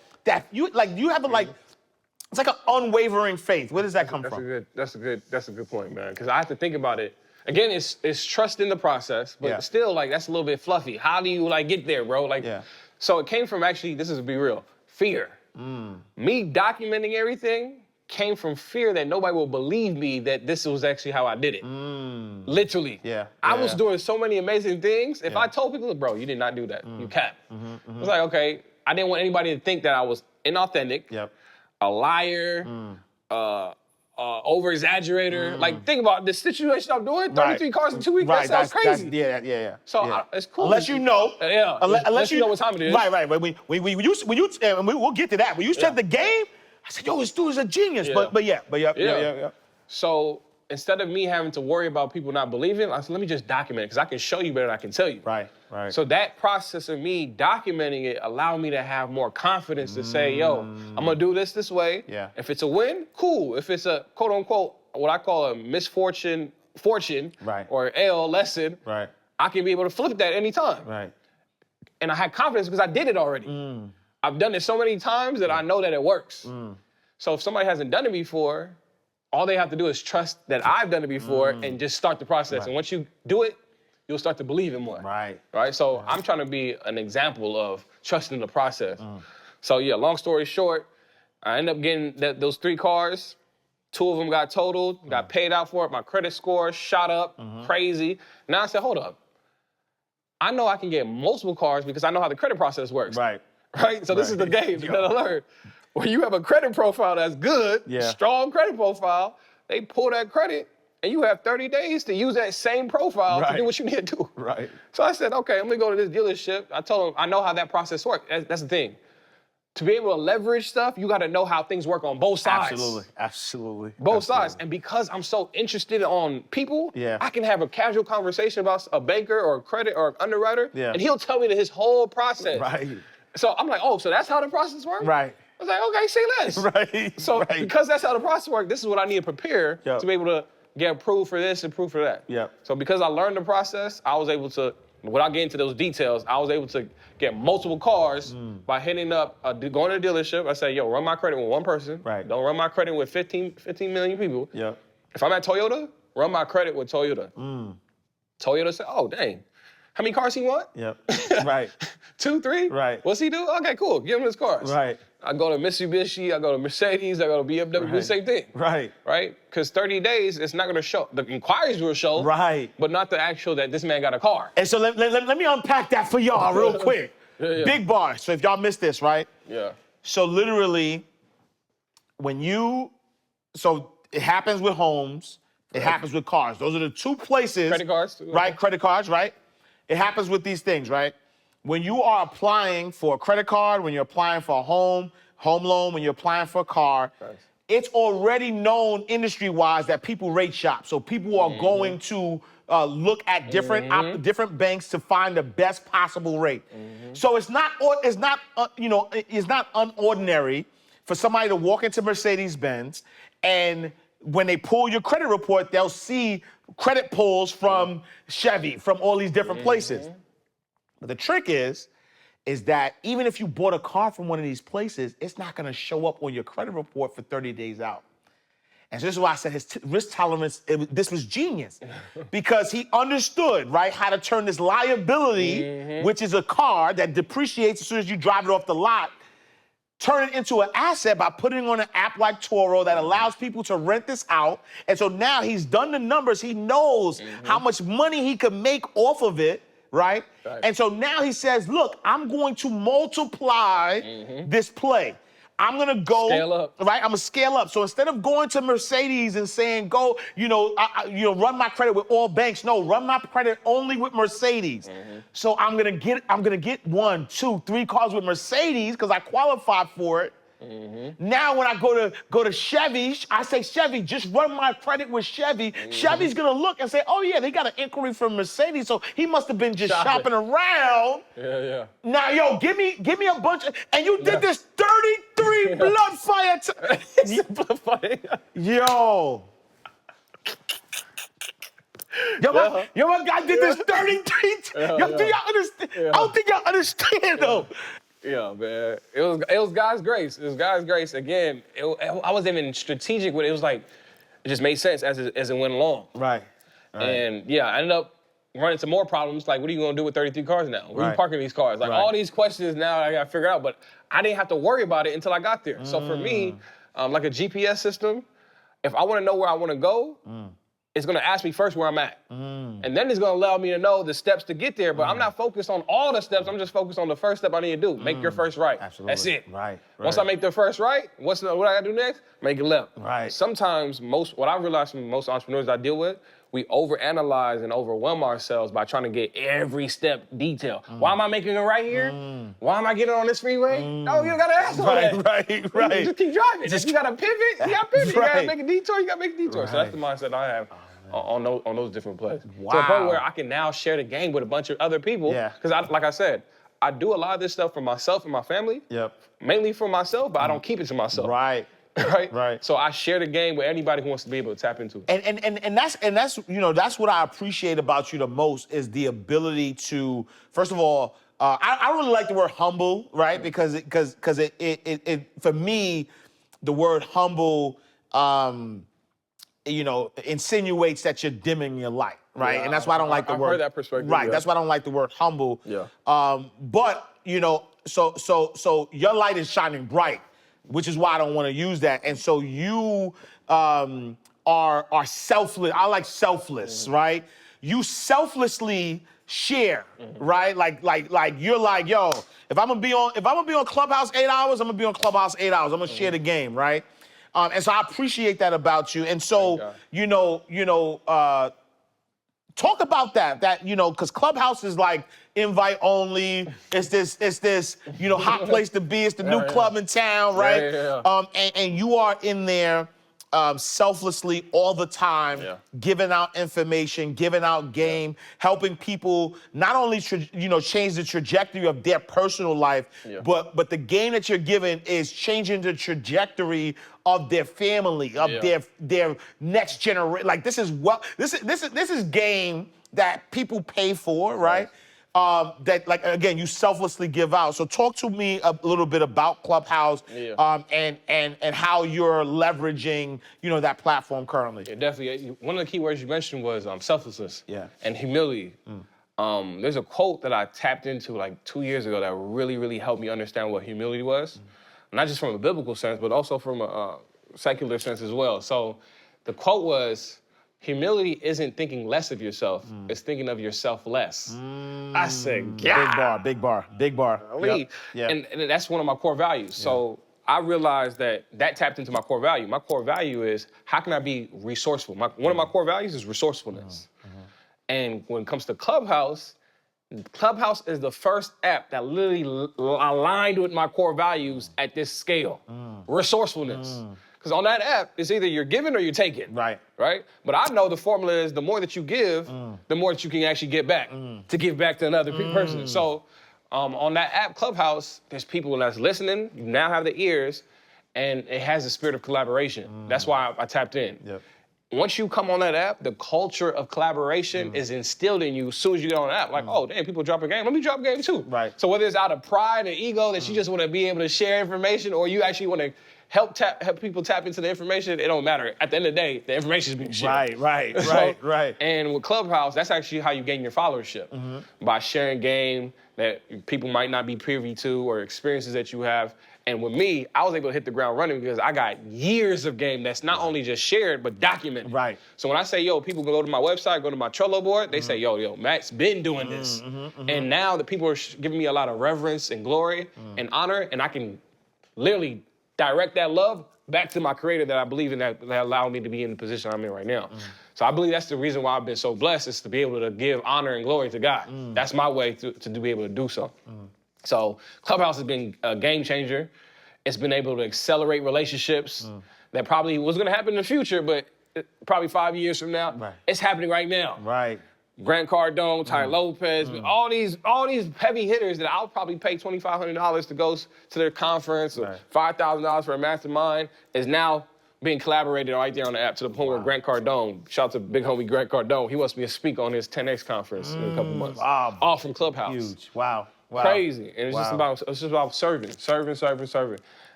you have to it's like an unwavering faith. Where does that come from? That's a good point, man, because I have to think about it. Again, it's trust in the process, but still, that's a little bit fluffy. How do you, get there, bro? So it came from, actually, this is to be real, fear. Me documenting everything came from fear that nobody will believe me that this was actually how I did it. Literally. I was doing so many amazing things. If I told people, bro, you did not do that. You capped. It was like, okay, I didn't want anybody to think that I was inauthentic, a liar, over-exaggerator. Think about the situation I'm doing, 33 cars in 2 weeks, that sounds crazy. So it's cool. Unless you know. Unless you know what time it is. Right. When you and we'll get to that. When you said the game, I said, yo, this dude is a genius. But yeah. So instead of me having to worry about people not believing, I said, let me just document it, because I can show you better than I can tell you. Right. So that process of me documenting it allowed me to have more confidence to say, yo, I'm gonna do this way. If it's a win, cool. If it's a quote unquote, what I call a fortune, or L lesson, I can be able to flip that anytime. And I had confidence because I did it already. I've done it so many times that I know that it works. So if somebody hasn't done it before, all they have to do is trust that I've done it before and just start the process. And once you do it, you'll start to believe it more. Right? So I'm trying to be an example of trusting the process. So yeah, long story short, I ended up getting those 3 cars. 2 of them got totaled, got paid out for it. My credit score shot up, crazy. Now I said, hold up. I know I can get multiple cars because I know how the credit process works. Right? So this is the game that I learned. When you have a credit profile that's good, strong credit profile, they pull that credit, and you have 30 days to use that same profile to do what you need to do. So I said, okay, I'm gonna go to this dealership. I told them, I know how that process works. That's the thing. To be able to leverage stuff, you gotta know how things work on both sides. Absolutely. Both sides. And because I'm so interested on people, I can have a casual conversation about a banker or a credit or an underwriter, and he'll tell me his whole process. So I'm like, oh, so that's how the process works? I was like, okay, say less. So because that's how the process works, this is what I need to prepare to be able to get approved for this, approved for that. Yep. So because I learned the process, I was able to, without getting into those details, I was able to get multiple cars by hitting up, going to a dealership. I say, yo, run my credit with one person. Right. Don't run my credit with 15 million people. Yep. If I'm at Toyota, run my credit with Toyota. Toyota said, oh, dang. How many cars he want? Yep. Right. 2, 3? Right. What's he do? Okay, cool. Give him his cars. Right. I go to Mitsubishi, I go to Mercedes, I go to BMW, do the same thing. Right. Right? Because 30 days, it's not going to show. The inquiries will show. Right. But not the actual that this man got a car. And so let me unpack that for y'all real quick. Yeah. Big bar. So if y'all missed this, right? Yeah. So literally, so it happens with homes, it happens with cars. Those are the two places. Credit cards, too. Right? Credit cards, right? It happens with these things, right? When you are applying for a credit card, when you're applying for a home loan, when you're applying for a car, it's already known industry-wise that people rate shop. So people are going to look at different banks to find the best possible rate. So it's not unordinary for somebody to walk into Mercedes-Benz and when they pull your credit report, they'll see credit pulls from Chevy, from all these different places. But the trick is that even if you bought a car from one of these places, it's not gonna show up on your credit report for 30 days out. And so this is why I said his risk tolerance, this was genius. Because he understood, right, how to turn this liability, which is a car that depreciates as soon as you drive it off the lot, turn it into an asset by putting on an app like Turo that allows people to rent this out. And so now he's done the numbers. He knows how much money he could make off of it, right? And so now he says, look, I'm going to multiply this play. I'm gonna go scale up. Right. I'm gonna scale up. So instead of going to Mercedes and saying, "Go, run my credit with all banks," no, run my credit only with Mercedes. So I'm gonna get 1, 2, 3 cars with Mercedes because I qualified for it. Now when I go to Chevy, I say, Chevy, just run my credit with Chevy. Chevy's gonna look and say, oh yeah, they got an inquiry from Mercedes, so he must have been just shopping around. Yeah. Now, yo, give me a bunch of, and you did this 33 blood fire. Yo. My guy did this 33. Yo, do y'all understand? I don't think y'all understand though. Yeah, man. It was God's grace. It was God's grace. Again, I wasn't even strategic with it. It was like, it just made sense as it went along. Right. And yeah, I ended up running into more problems. Like, what are you gonna do with 33 cars now? Where are you parking these cars? Like all these questions now I gotta figure out, but I didn't have to worry about it until I got there. So for me, like a GPS system, if I wanna know where I wanna go, it's gonna ask me first where I'm at. And then it's gonna allow me to know the steps to get there, but I'm not focused on all the steps, I'm just focused on the first step I need to do. Make your first right. Absolutely. That's it. Right. Once I make the first right, what I gotta do next? Make it left. Right. Sometimes what I realized from most entrepreneurs I deal with, we overanalyze and overwhelm ourselves by trying to get every step detail. Why am I making it right here? Why am I getting on this freeway? No, you gotta ask all that. Right. Just keep driving. You gotta pivot, you gotta pivot. You gotta Right. make a detour, you gotta make a detour. So that's the mindset I have on those different plays. Wow. To the point where I can now share the game with a bunch of other people. Yeah. Because like I said, I do a lot of this stuff for myself and my family. Yep. Mainly for myself, but I don't keep it to myself. Right. Right. So I share the game with anybody who wants to be able to tap into it. And that's what I appreciate about you the most is the ability to, first of all, I really like the word humble, right? Because it for me, the word humble insinuates that you're dimming your light, right? Yeah, and that's why I don't like the word. I've heard that perspective. Right. Yeah. That's why I don't like the word humble. Yeah. But so your light is shining bright, which is why I don't want to use that. And so you are selfless. I like selfless, right? You selflessly share, right? Like you're like, yo, if I'm gonna be on Clubhouse 8 hours, I'm gonna be on Clubhouse 8 hours. I'm gonna share the game, right? And so I appreciate that about you. And so, talk about that, because Clubhouse is like invite only. It's this, hot place to be. It's the new club in town, right? Yeah. And you are in there selflessly all the time, giving out information, giving out game, helping people not only change the trajectory of their personal life, but the game that you're giving is changing the trajectory of their family, of their next generation. Like this is game that people pay for, right? That, like, again, you selflessly give out. So talk to me a little bit about Clubhouse and how you're leveraging, that platform currently. Yeah, definitely. One of the key words you mentioned was selflessness and humility. There's a quote that I tapped into like 2 years ago that really, really helped me understand what humility was. Not just from a biblical sense, but also from a secular sense as well. So the quote was, humility isn't thinking less of yourself, it's thinking of yourself less. I said, yeah. Big bar. And that's one of my core values. So I realized that tapped into my core value. My core value is, how can I be resourceful? One of my core values is resourcefulness. And when it comes to Clubhouse is the first app that literally aligned with my core values at this scale. Resourcefulness. Because on that app, it's either you're giving or you're taking. Right. But I know the formula is the more that you give, the more that you can actually get back to give back to another person. So on that app, Clubhouse, there's people that's listening. You now have the ears, and it has a spirit of collaboration. That's why I tapped in. Once you come on that app, the culture of collaboration is instilled in you as soon as you get on the app. Like, oh, damn, people drop a game. Let me drop a game too. Right. So whether it's out of pride and ego that you just want to be able to share information, or you actually want to help people tap into the information, it don't matter. At the end of the day, the information is being shared. Right. And with Clubhouse, that's actually how you gain your followership. By sharing game that people might not be privy to, or experiences that you have. And with me, I was able to hit the ground running because I got years of game that's not only just shared, but documented. Right. So when I say, yo, people can go to my website, go to my Trello board, they say, yo, Matt's been doing this. And now the people are giving me a lot of reverence and glory and honor, and I can literally direct that love back to my creator that I believe in, that allowed me to be in the position I'm in right now. So I believe that's the reason why I've been so blessed, is to be able to give honor and glory to God. That's my way to be able to do so. So Clubhouse has been a game changer. It's been able to accelerate relationships that probably was gonna happen in the future, but probably 5 years from now, it's happening right now. Right. Grant Cardone, Ty Lopez, all these heavy hitters that I'll probably pay $2,500 to go to their conference, or $5,000 for a mastermind, is now being collaborated right there on the app, to the point where Grant Cardone, shout out to big homie Grant Cardone, he wants me to speak on his 10X conference in a couple months. Wow. All from Clubhouse. Huge. Wow. Crazy. And it's just about serving.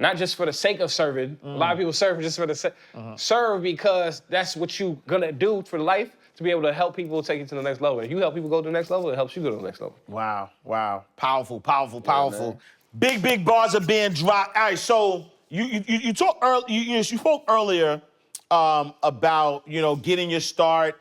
Not just for the sake of serving. A lot of people serve just for the sake. Serve because that's what you're gonna do for life, to be able to help people take it to the next level. If you help people go to the next level, it helps you go to the next level. Wow. Powerful. Big bars are being dropped. All right, so you talked earlier. You spoke earlier about getting your start.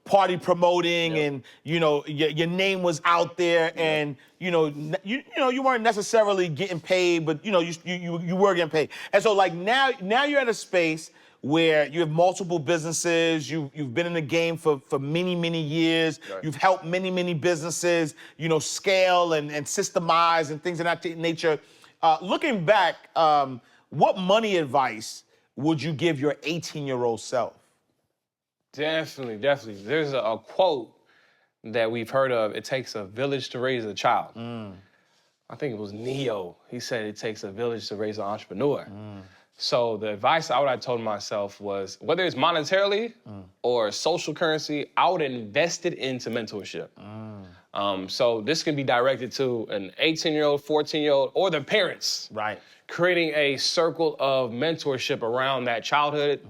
Party promoting, and your name was out there, and you weren't necessarily getting paid, but you were getting paid. And so like now you're at a space where you have multiple businesses, you've been in the game for many years, you've helped many businesses, scale and systemize and things of that nature. Looking back, what money advice would you give your 18-year-old self? Definitely. There's a quote that we've heard of, it takes a village to raise a child. I think it was Neo. He said it takes a village to raise an entrepreneur. So the advice I would have told myself was, whether it's monetarily or social currency, I would invest it into mentorship. So this can be directed to an 18-year-old, 14-year-old, or their parents. Right. Creating a circle of mentorship around that childhood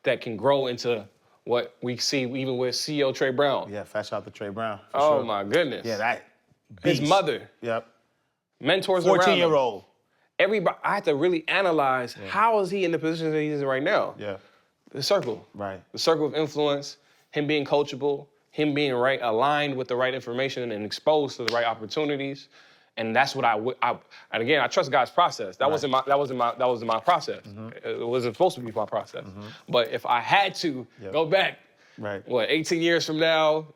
that can grow into what we see even with CEO Trey Brown. Yeah, fat shout out to Trey Brown. Oh my goodness. Yeah, that beast. His mother. Yep. Mentors around him. 14-year-old. Everybody, I had to really analyze, how is he in the position that he's in right now? Yeah. The circle. Right. The circle of influence, him being coachable, him being aligned with the right information and exposed to the right opportunities. And that's what and again, I trust God's process. That wasn't my process. It wasn't supposed to be my process. But if I had to go back, 18 years from now,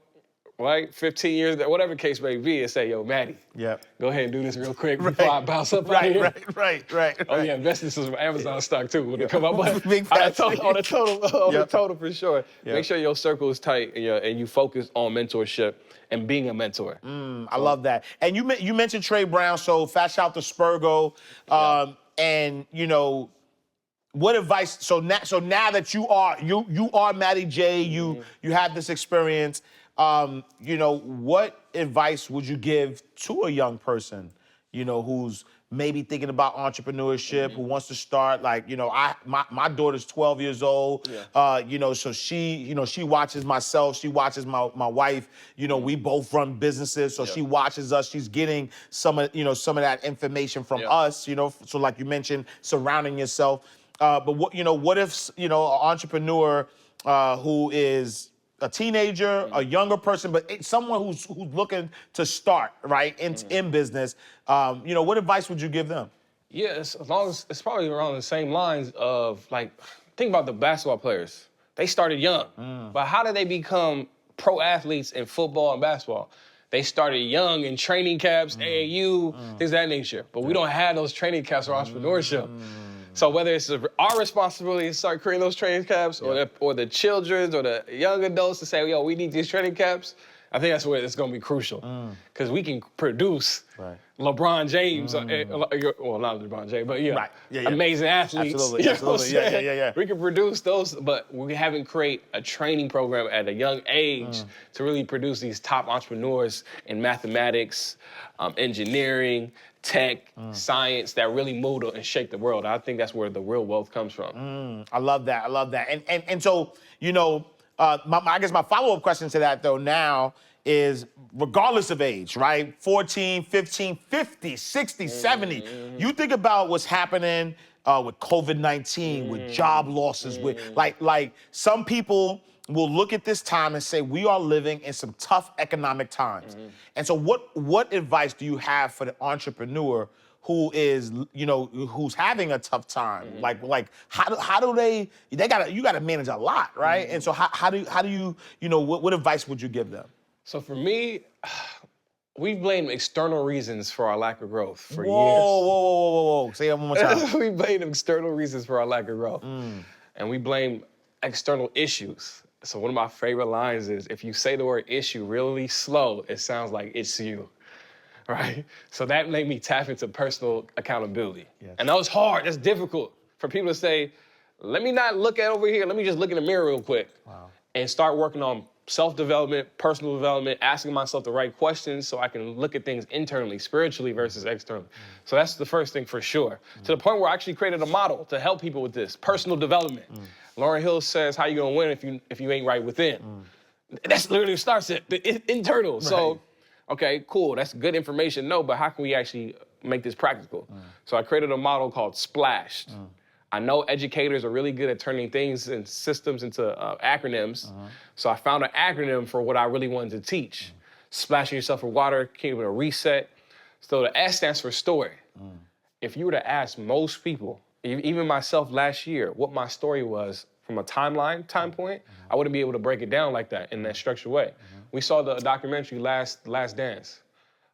right? 15 years, whatever the case may be, and say, yo, Matty, go ahead and do this real quick before I bounce up out of here. Right. Oh yeah, invest in some Amazon stock too when it come up. But Big on facts. the total for sure. Make sure your circle is tight and you focus on mentorship and being a mentor. I love that. And you mentioned Trey Brown, so fast shout to Spurgo. And you know, what advice? So now that you are Matty J, you have this experience. You know, what advice would you give to a young person, you know, who's maybe thinking about entrepreneurship, who wants to start? Like, you know, my daughter's 12 years old. You know, so she watches myself, she watches my wife. You know, we both run businesses, so she watches us. She's getting some of that information from us. You know, so like you mentioned, surrounding yourself. But what if an entrepreneur who is a teenager, a younger person, but someone who's looking to start in business? You know, what advice would you give them? Yeah, as long as it's probably around the same lines of, like, think about the basketball players. They started young, but how did they become pro athletes in football and basketball? They started young in training camps, AAU, things of that nature. But we don't have those training camps for entrepreneurship. So whether it's our responsibility to start creating those training camps, or the children's or the young adults to say, yo, we need these training camps, I think that's where it's going to be crucial. Because we can produce LeBron James, well, not LeBron James, but amazing athletes. Absolutely. Yeah. We can produce those, but we haven't created a training program at a young age to really produce these top entrepreneurs in mathematics, engineering, tech, science that really move and shake the world. I think that's where the real wealth comes from. I love that. And so, you know, I guess my follow-up question to that, though, now is, regardless of age, right? 14, 15, 50, 60, 70. You think about what's happening with COVID-19, with job losses, with like some people will look at this time and say, we are living in some tough economic times. And so what advice do you have for the entrepreneur who is, you know, who's having a tough time? Like how do you gotta manage a lot, right? And so how do you, you know, what advice would you give them? So for me, we've blamed external reasons for our lack of growth for years. Whoa. Say that one more time. We blame external reasons for our lack of growth. And we blame external issues. So one of my favorite lines is, if you say the word issue really slow, it sounds like it's you, right? So that made me tap into personal accountability. And that was hard, that's difficult for people to say, let me not look at over here, let me just look in the mirror real quick. And start working on self-development, personal development, asking myself the right questions so I can look at things internally, spiritually versus externally. So that's the first thing for sure. To the point where I actually created a model to help people with this, personal development. Lauryn Hill says, how you gonna win if you ain't right within? That's literally starts it, the internal. So, okay, cool, that's good information. No, but how can we actually make this practical? So I created a model called Splashed. I know educators are really good at turning things and systems into acronyms. So I found an acronym for what I really wanted to teach. Splashing yourself with water, came with a reset. So the S stands for story. If you were to ask most people, even myself last year, what my story was from a time point, I wouldn't be able to break it down like that in that structured way. We saw the documentary Last Dance.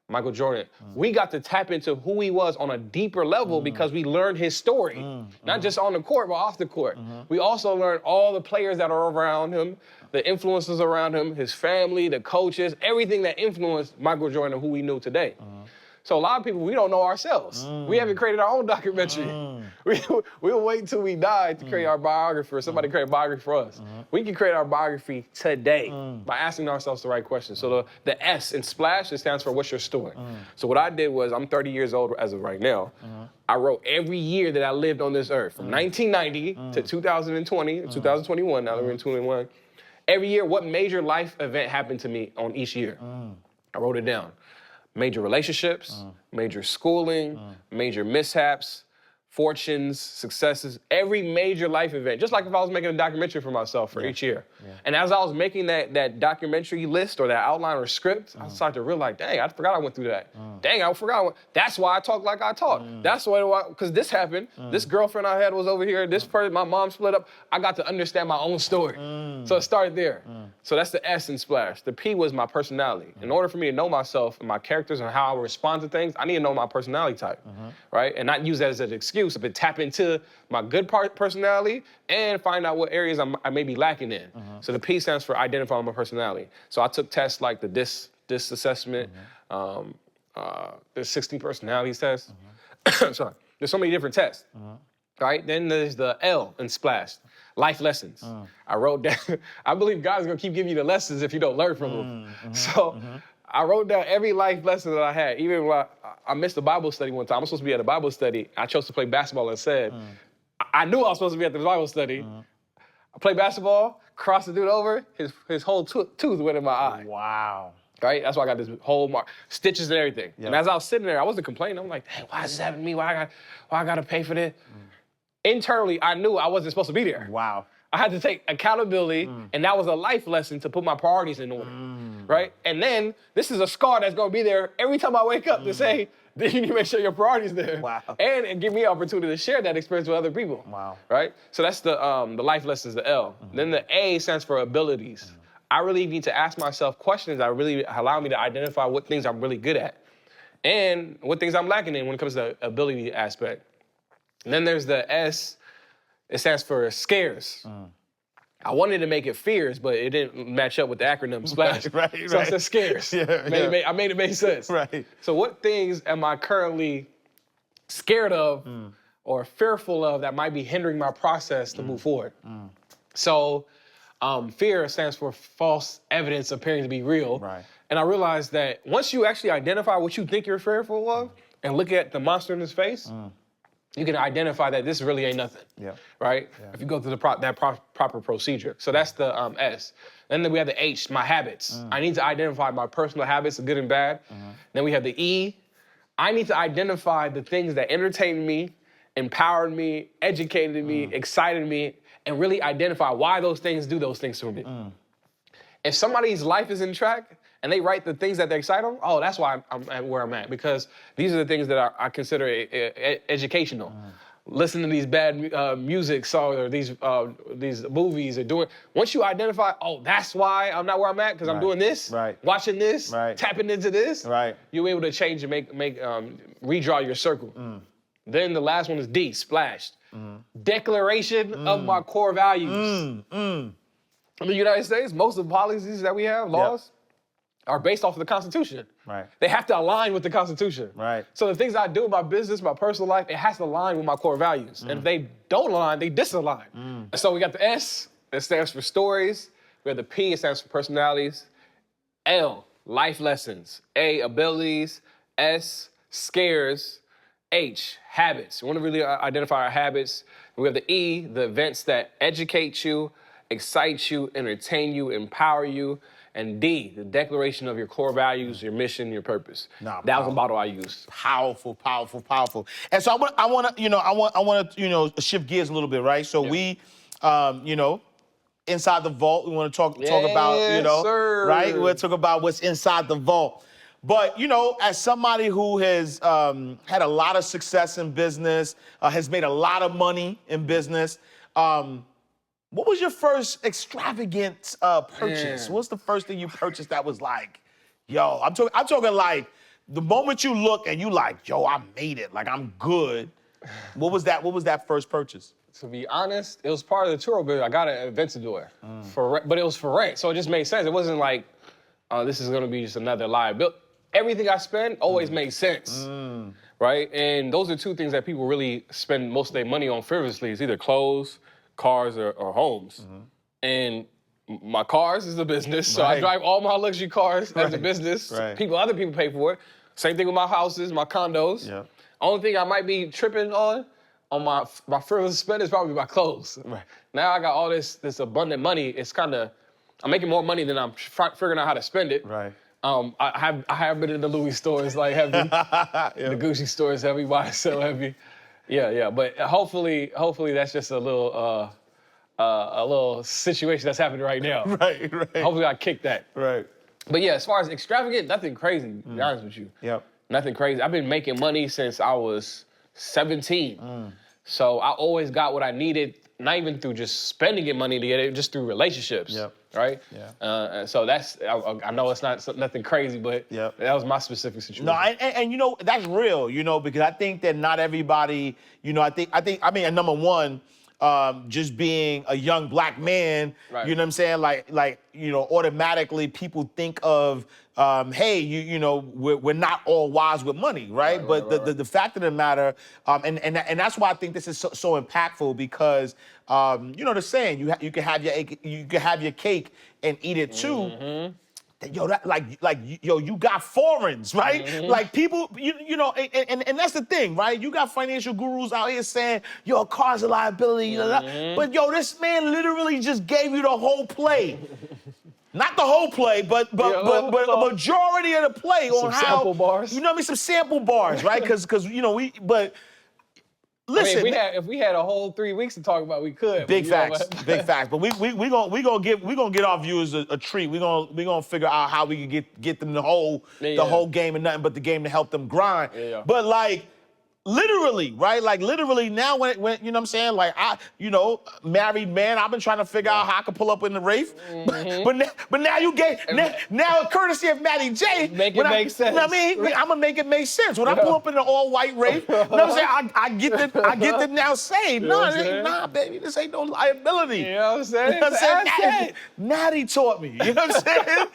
Michael Jordan. We got to tap into who he was on a deeper level because we learned his story. Not just on the court, but off the court. We also learned all the players that are around him, the influences around him, his family, the coaches, everything that influenced Michael Jordan, who we knew today. So a lot of people, we don't know ourselves. We haven't created our own documentary. We'll wait until we die to create our biography, or somebody create a biography for us. We can create our biography today by asking ourselves the right questions. So the S in Splash, it stands for what's your story? So what I did was, I'm 30 years old as of right now. I wrote every year that I lived on this earth, from 1990 to 2020, 2021, now that we're in 21. Every year, what major life event happened to me on each year? I wrote it down. Major relationships, major schooling, major mishaps, fortunes, successes, every major life event. Just like if I was making a documentary for myself for each year. Yeah. And as I was making that documentary list or that outline or script, I started to realize, dang, I forgot I went through that. Dang, I forgot. That's why I talk like I talk. That's why, because this happened. This girlfriend I had was over here. This person, my mom split up. I got to understand my own story. So it started there. So that's the S in Splash. The P was my personality. In order for me to know myself and my characters and how I respond to things, I need to know my personality type, right? And not use that as an excuse, but tap into my good personality and find out what areas I may be lacking in. So the P stands for identifying my personality. So I took tests like the DISC assessment, the 16 personalities test. Sorry, there's so many different tests. Right? Then there's the L in Splash, life lessons. I wrote down, I believe God's gonna keep giving you the lessons if you don't learn from them. So I wrote down every life lesson that I had. Even when I missed a Bible study one time. I was supposed to be at a Bible study. I chose to play basketball instead. I knew I was supposed to be at the Bible study. I played basketball, crossed the dude over, his whole tooth went in my eye. Wow. Right? That's why I got this whole mark, stitches and everything. Yep. And as I was sitting there, I wasn't complaining. I'm like, hey, why is this happening to me? Why I gotta pay for this? Internally, I knew I wasn't supposed to be there. Wow. I had to take accountability, and that was a life lesson to put my priorities in order, right? And then this is a scar that's gonna be there every time I wake up to say, you need to make sure your priorities there. Wow. And give me an opportunity to share that experience with other people. Wow. Right? So that's the life lessons, the L. Then the A stands for abilities. I really need to ask myself questions that really allow me to identify what things I'm really good at and what things I'm lacking in when it comes to the ability aspect. And then there's the S. It stands for scares. I wanted to make it fears, but it didn't match up with the acronym Splash. Right. So I said scares. I made it make sense. Right. So what things am I currently scared of or fearful of that might be hindering my process to move forward? So fear stands for false evidence appearing to be real. Right. And I realized that once you actually identify what you think you're fearful of and look at the monster in his face, you can identify that this really ain't nothing, right? Yeah. If you go through the proper procedure. So that's the S. Then we have the H, my habits. I need to identify my personal habits, good and bad. Then we have the E. I need to identify the things that entertain me, empowered me, educated me, excited me, and really identify why those things do those things for me. If somebody's life is in track, and they write the things that they excite them, oh, that's why I'm at where I'm at, because these are the things that I consider educational. Listen to these bad music songs or these movies or doing. Once you identify, oh, that's why I'm not where I'm at, because I'm doing this, watching this, tapping into this, you'll be able to change and redraw your circle. Then the last one is D, Splashed. Declaration of my core values. In the United States, most of the policies that we have, laws, are based off of the Constitution. They have to align with the Constitution. So the things I do in my business, my personal life, it has to align with my core values. And if they don't align, they disalign. So we got the S, that stands for stories. We have the P, it stands for personalities. L, life lessons. A, abilities. S, scares. H, habits. We want to really identify our habits. We have the E, the events that educate you, excite you, entertain you, empower you. And D, the declaration of your core values, your mission, your purpose. That was the motto I used. Powerful, powerful, powerful. And so I want to, shift gears a little bit, right? So we, inside the vault, we want to talk about, right? We'll talk about what's inside the vault. But, as somebody who has had a lot of success in business, has made a lot of money in business, what was your first extravagant purchase? What's the first thing you purchased that was like, yo, I'm talking like the moment you look and you like, yo, I made it, like I'm good. What was that first purchase? To be honest, it was part of the Turo bill. I got it at Aventador, but it was for rent, so it just made sense. It wasn't like, this is gonna be just another liability. Everything I spend always made sense, right? And those are two things that people really spend most of their money on frivolously. It's either clothes, cars, or homes. And my cars is a business, so I drive all my luxury cars as a business. Other people pay for it. Same thing with my houses, my condos. Only thing I might be tripping on my frivolous spend is probably my clothes. Now I got all this abundant money. It's I'm making more money than I'm figuring out how to spend it. I have been in the Louis stores like heavy, the Gucci stores heavy, YSL heavy. Yeah. But hopefully that's just a little situation that's happening right now. Right. Hopefully I kick that. Right. But yeah, as far as extravagant, nothing crazy, to be honest with you. Yep. Nothing crazy. I've been making money since I was 17. So I always got what I needed, not even through just spending it money to get it, just through relationships. Yep. Right? Yeah. So that's, I know it's not nothing crazy, but Yep. that was my specific situation. No, and you know, that's real, you know, because I think that not everybody, you know, I mean, number one, just being a young black man, Right. you know what I'm saying? Like, you know, automatically people think of, hey, you know, we're not all wise with money, right? But the fact of the matter, and that's why I think this is so impactful because, you know, the saying, you can have your cake and eat it too. Yo, yo, you got foreigns, right? Like people, you know, and that's the thing, right? You got financial gurus out here saying, yo, a car's a liability, but yo, this man literally just gave you the whole play. Not the whole play, but a majority of the play on how sample bars. You know what I mean? Some sample bars, right? Because you know listen. I mean, if we had a whole 3 weeks to talk about, we could. Big facts. But we gonna get our viewers a treat. We gonna figure out how we can get them the whole game and nothing but the game to help them grind. Yeah. But like literally, right? Like literally now when you know what I'm saying? Like you know, married man, I've been trying to figure out how I can pull up in the Wraith. But now you now courtesy of Matty J. Make it make sense. You know what I mean? I'm gonna make it make sense. When I pull up in the all-white Wraith, you know what I'm saying? I get the now saved. Nah, baby, this ain't no liability. You know what I'm saying? You know what I'm saying? Natty taught me. You know what I'm saying?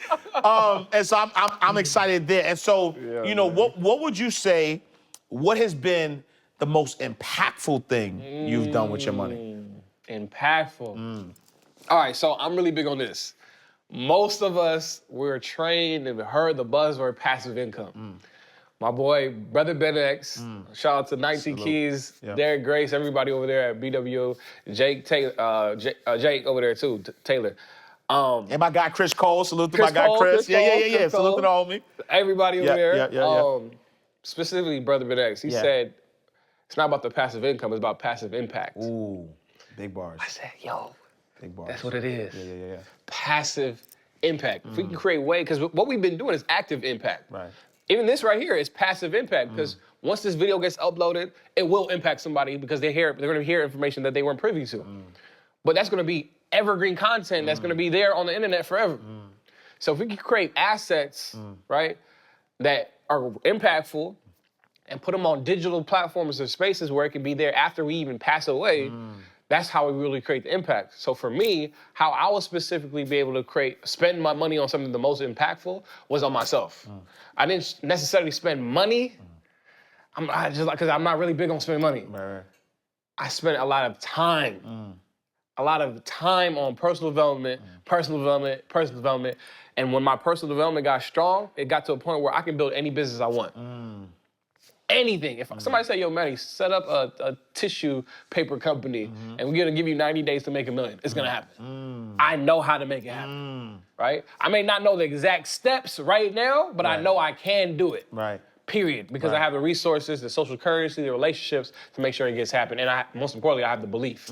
And so I'm excited there. And so, you know, what would you say? What has been the most impactful thing you've done with your money? Impactful. All right, so I'm really big on this. Most of us, we're trained and heard the buzzword passive income. My boy, Brother Ben X, shout out to 19 Keys, Derek Grace, everybody over there at BWO, Jake Taylor, Jake over there too, Taylor. And my guy Chris Cole, salute to my guy Chris. Yeah. Salute to the homie. Everybody over there. Yeah. Specifically, Brother Ben X, he said, it's not about the passive income, it's about passive impact. Ooh, big bars. I said, yo, big bars. That's what it is. Yeah. Passive impact. If we can create way, because what we've been doing is active impact. Right. Even this right here is passive impact, because once this video gets uploaded, it will impact somebody because they're going to hear information that they weren't privy to. But that's going to be evergreen content that's going to be there on the internet forever. So if we can create assets, right, that are impactful and put them on digital platforms or spaces where it can be there after we even pass away, that's how we really create the impact. So for me, how I will specifically be able to spend my money on something the most impactful was on myself. I didn't necessarily spend money, because I'm not really big on spending money. Right. I spent a lot of time. A lot of time on personal development. And when my personal development got strong, it got to a point where I can build any business I want. Anything. If somebody say, yo, Matty, set up a tissue paper company and we're gonna give you 90 days to make $1 million, it's gonna happen. I know how to make it happen, right? I may not know the exact steps right now, but I know I can do it. Right. Period. Because I have the resources, the social currency, the relationships to make sure it gets happen. And most importantly, I have the belief.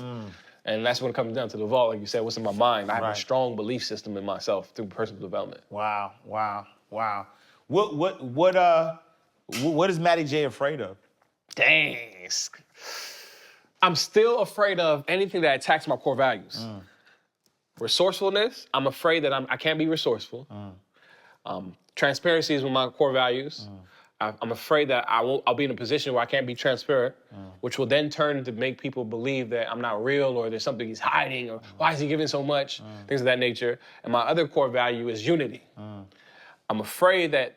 And that's when it comes down to the vault, like you said, what's in my mind. I have a strong belief system in myself through personal development. Wow. What is Matty J afraid of? Dang. I'm still afraid of anything that attacks my core values. Resourcefulness, I'm afraid that I can't be resourceful. Transparency is one of my core values. I'm afraid that I'll be in a position where I can't be transparent, which will then turn to make people believe that I'm not real or there's something he's hiding or why is he giving so much, things of that nature. And my other core value is unity. I'm afraid, I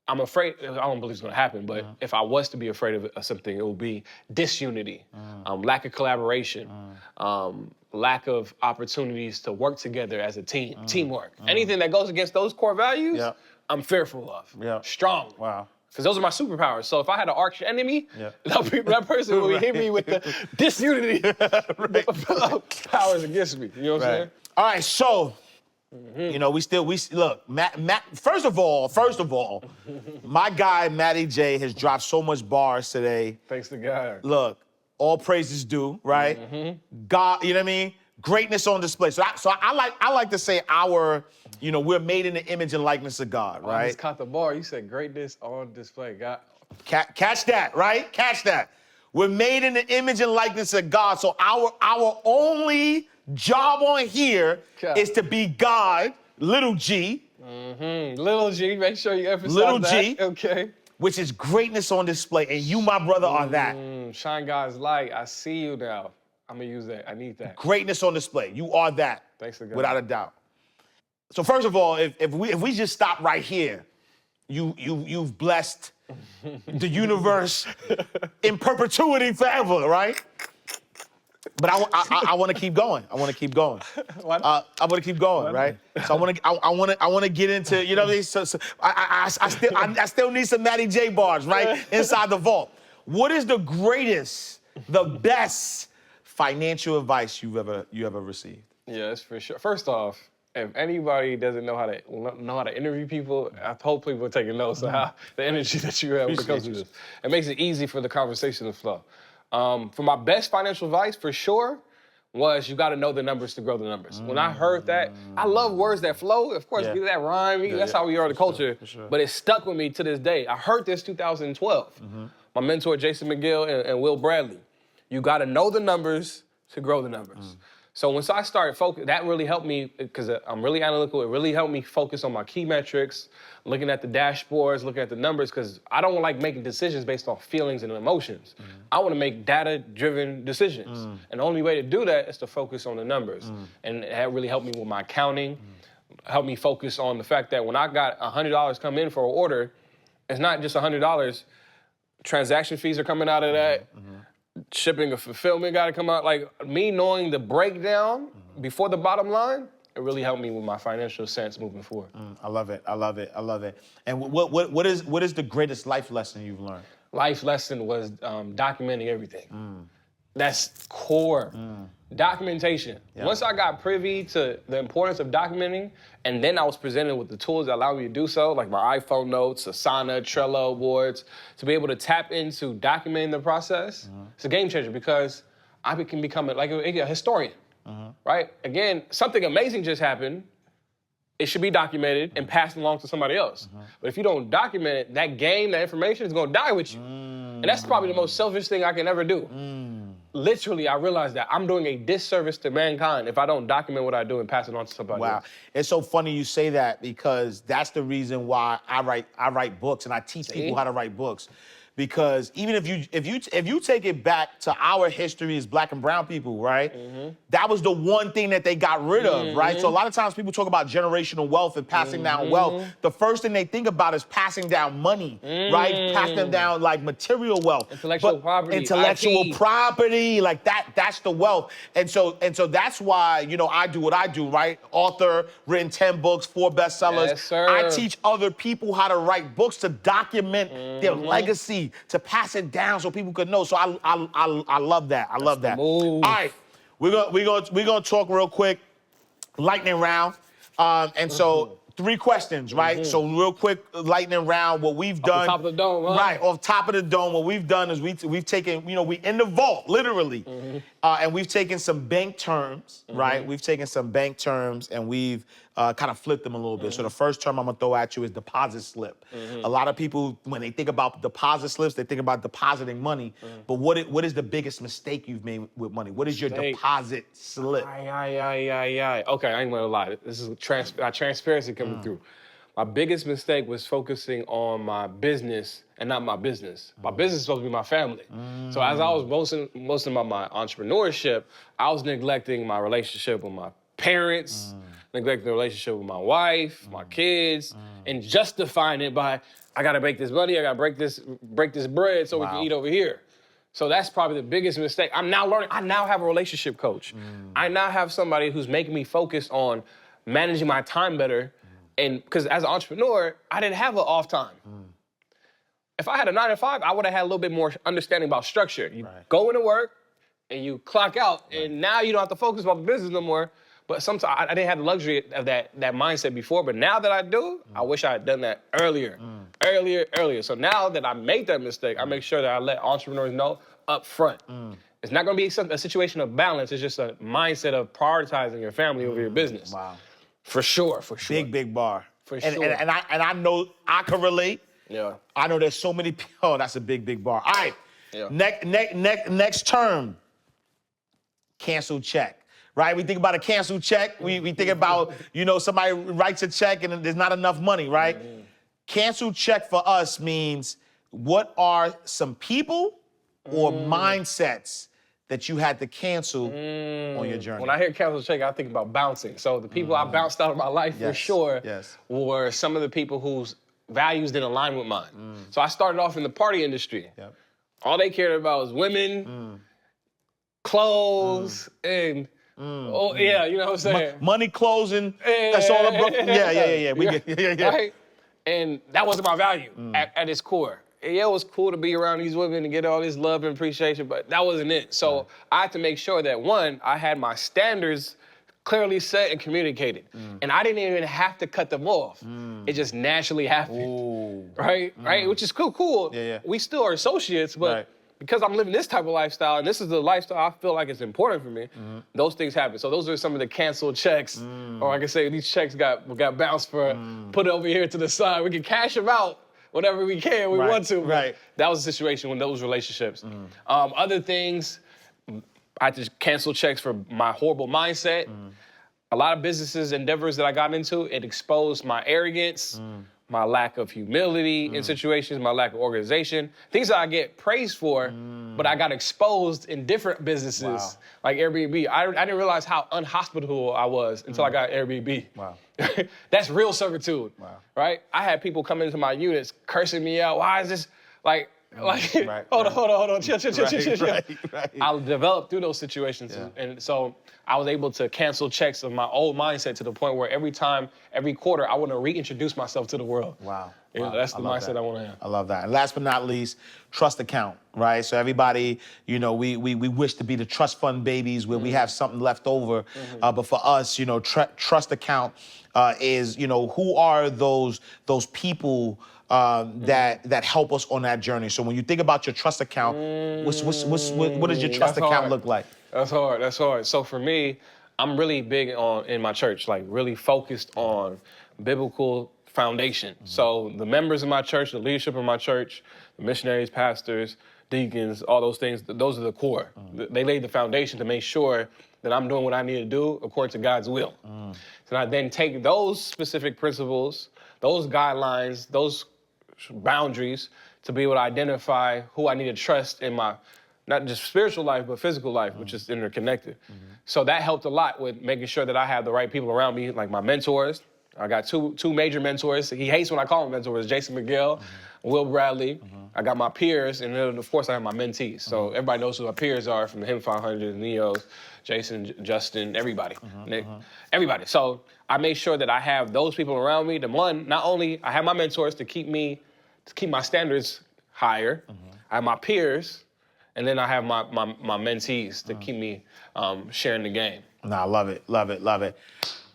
don't believe it's gonna happen, but if I was to be afraid of something, it would be disunity, lack of collaboration, lack of opportunities to work together as a team, teamwork. Anything that goes against those core values, I'm fearful of, strong. Wow. Because those are my superpowers. So if I had an arch enemy, that person would hit me with the disunity powers against me. You know what I'm saying? All right, so, you know, look, Matt, first of all, my guy, Matty J, has dropped so much bars today. Thanks to God. Look, all praises due, right? God, you know what I mean? Greatness on display. So I like to say we're made in the image and likeness of God, I right? just caught the bar. You said greatness on display. God. Catch that, right? Catch that. We're made in the image and likeness of God. So our only job on here is to be God, little g. Little G, make sure you emphasize Little that. G. Okay. Which is greatness on display. And you, my brother, are that. Shine God's light. I see you now. I'm gonna use that. I need that. Greatness on display. You are that. Thanks to God. Without a doubt. So first of all, if we just stop right here, you've blessed the universe in perpetuity forever, right? But I want to keep going. I want to keep going. Why I want to keep going, right? So I want to get into, you know what I mean? So I still need some Matty J bars, right? Inside the vault. What is the greatest, the best financial advice you ever received? Yes, for sure. First off, if anybody doesn't know how to interview people, I hope people are taking notes of how the energy that you have when it comes to this. It makes it easy for the conversation to flow. For my best financial advice, for sure, was you got to know the numbers to grow the numbers. When I heard that, I love words that flow. Of course, get that rhyme. That's how we are in the culture. Sure. But it stuck with me to this day. I heard this 2012. My mentor, Jason McGill and Will Bradley. You got to know the numbers to grow the numbers. So once I started focus, that really helped me because I'm really analytical. It really helped me focus on my key metrics, looking at the dashboards, looking at the numbers, because I don't like making decisions based on feelings and emotions. I want to make data-driven decisions. And the only way to do that is to focus on the numbers. And that really helped me with my accounting, helped me focus on the fact that when I got $100 come in for an order, it's not just $100. Transaction fees are coming out of that. Shipping and fulfillment got to come out. Like me knowing the breakdown before the bottom line, it really helped me with my financial sense moving forward. I love it. I love it. I love it. And what is the greatest life lesson you've learned? Life lesson was documenting everything. That's core. Documentation. Yeah. Once I got privy to the importance of documenting, and then I was presented with the tools that allow me to do so, like my iPhone notes, Asana, Trello boards, to be able to tap into documenting the process, it's a game changer because I can become a historian, right? Again, something amazing just happened. It should be documented and passed along to somebody else. But if you don't document it, that information is gonna die with you. And that's probably the most selfish thing I can ever do. Literally, I realized that I'm doing a disservice to mankind if I don't document what I do and pass it on to somebody else. It's so funny you say that because that's the reason why I write books and I teach people how to write books. Because even if you take it back to our history as black and brown people, right? That was the one thing that they got rid of, right? So a lot of times people talk about generational wealth and passing down wealth. The first thing they think about is passing down money, right? Passing down like material wealth. Intellectual property. Intellectual IP. property, like that's the wealth. And so that's why, I do what I do, right? Author, written 10 books, 4 bestsellers. Yes, sir. I teach other people how to write books to document their legacy, to pass it down so people could know. So I love that. I love that. All right, we're gonna talk real quick, lightning round. And so 3 questions, right? So real quick, lightning round. What we've done, off the top of the dome, huh? Right, off top of the dome. What we've done is we've taken, we in the vault, literally, and we've taken some bank terms, right? We've taken some bank terms and we've kind of flipped them a little bit. So the first term I'm gonna throw at you is deposit slip. A lot of people, when they think about deposit slips, they think about depositing money. But what is the biggest mistake you've made with money? What is your deposit slip? Okay, I ain't gonna lie. This is transparency coming through. My biggest mistake was focusing on my business and not my business. My business is supposed to be my family. So as I was boasting about my entrepreneurship, I was neglecting my relationship with my parents, neglecting the relationship with my wife, my kids, and justifying it by, I gotta make this money, I gotta break this bread so we can eat over here. So that's probably the biggest mistake. I'm now learning, I now have a relationship coach. I now have somebody who's making me focus on managing my time better. And because as an entrepreneur, I didn't have an off time. If I had a 9 to 5, I would have had a little bit more understanding about structure. You go into work and you clock out, and now you don't have to focus on the business no more. But sometimes I didn't have the luxury of that mindset before. But now that I do, I wish I had done that earlier. So now that I made that mistake, I make sure that I let entrepreneurs know up front. It's not gonna be a situation of balance. It's just a mindset of prioritizing your family over your business. Wow. For sure. Big bar. For and, sure. And I know I can relate. Yeah. I know there's so many people. Oh, that's a big bar. All right. Yeah. Next term, cancel check. Right? We think about a cancel check. We think about, somebody writes a check and there's not enough money, right? Mm-hmm. Cancel check for us means what are some people or mindsets that you had to cancel on your journey? When I hear cancel check, I think about bouncing. So the people I bounced out of my life for sure were some of the people whose values didn't align with mine. So I started off in the party industry. Yep. All they cared about was women, clothes, and you know what I'm saying? Money, clothes, and that's all. Yeah. We get. Right? And that wasn't my value at its core. Yeah, it was cool to be around these women and get all this love and appreciation, but that wasn't it. So I had to make sure that, one, I had my standards clearly set and communicated. And I didn't even have to cut them off. It just naturally happened. Ooh. Right? Which is cool. Yeah. We still are associates, but because I'm living this type of lifestyle, and this is the lifestyle I feel like it's important for me, those things happen. So those are some of the canceled checks, or I can say these checks got bounced for, put over here to the side. We can cash them out whatever we can, we want to. Right. That was the situation when those relationships. Other things, I had to cancel checks for my horrible mindset. A lot of businesses, endeavors that I got into, it exposed my arrogance, my lack of humility in situations, my lack of organization. Things that I get praised for, but I got exposed in different businesses, like Airbnb. I didn't realize how unhospitable I was until I got Airbnb. Wow. That's real servitude, right? I had people come into my units cursing me out. Why is this, hold on, chill. Right. I developed through those situations. And so I was able to cancel checks of my old mindset to the point where every quarter, I want to reintroduce myself to the world. Wow. That's the mindset I want to have. I love that. And last but not least, trust account, right? So everybody, we wish to be the trust fund babies where we have something left over. But for us, trust account is, who are those people that help us on that journey. So when you think about your trust account, what does your trust account look like? That's hard. So for me, I'm really big in my church, like really focused on biblical foundation. So the members of my church, the leadership of my church, the missionaries, pastors, deacons, all those things, those are the core. They laid the foundation to make sure that I'm doing what I need to do according to God's will. So I then take those specific principles, those guidelines, those boundaries to be able to identify who I need to trust in my, not just spiritual life, but physical life, which is interconnected. So that helped a lot with making sure that I have the right people around me, like my mentors. I got two major mentors. He hates when I call them mentors, Jason McGill, Will Bradley. I got my peers, and then of course I have my mentees. So everybody knows who my peers are, from the Him 500, Neos, Jason, Justin, everybody, Nick, everybody. So I made sure that I have those people around me. Not only I have my mentors to keep my standards higher, I have my peers, and then I have my mentees to keep me sharing the game. Nah, love it.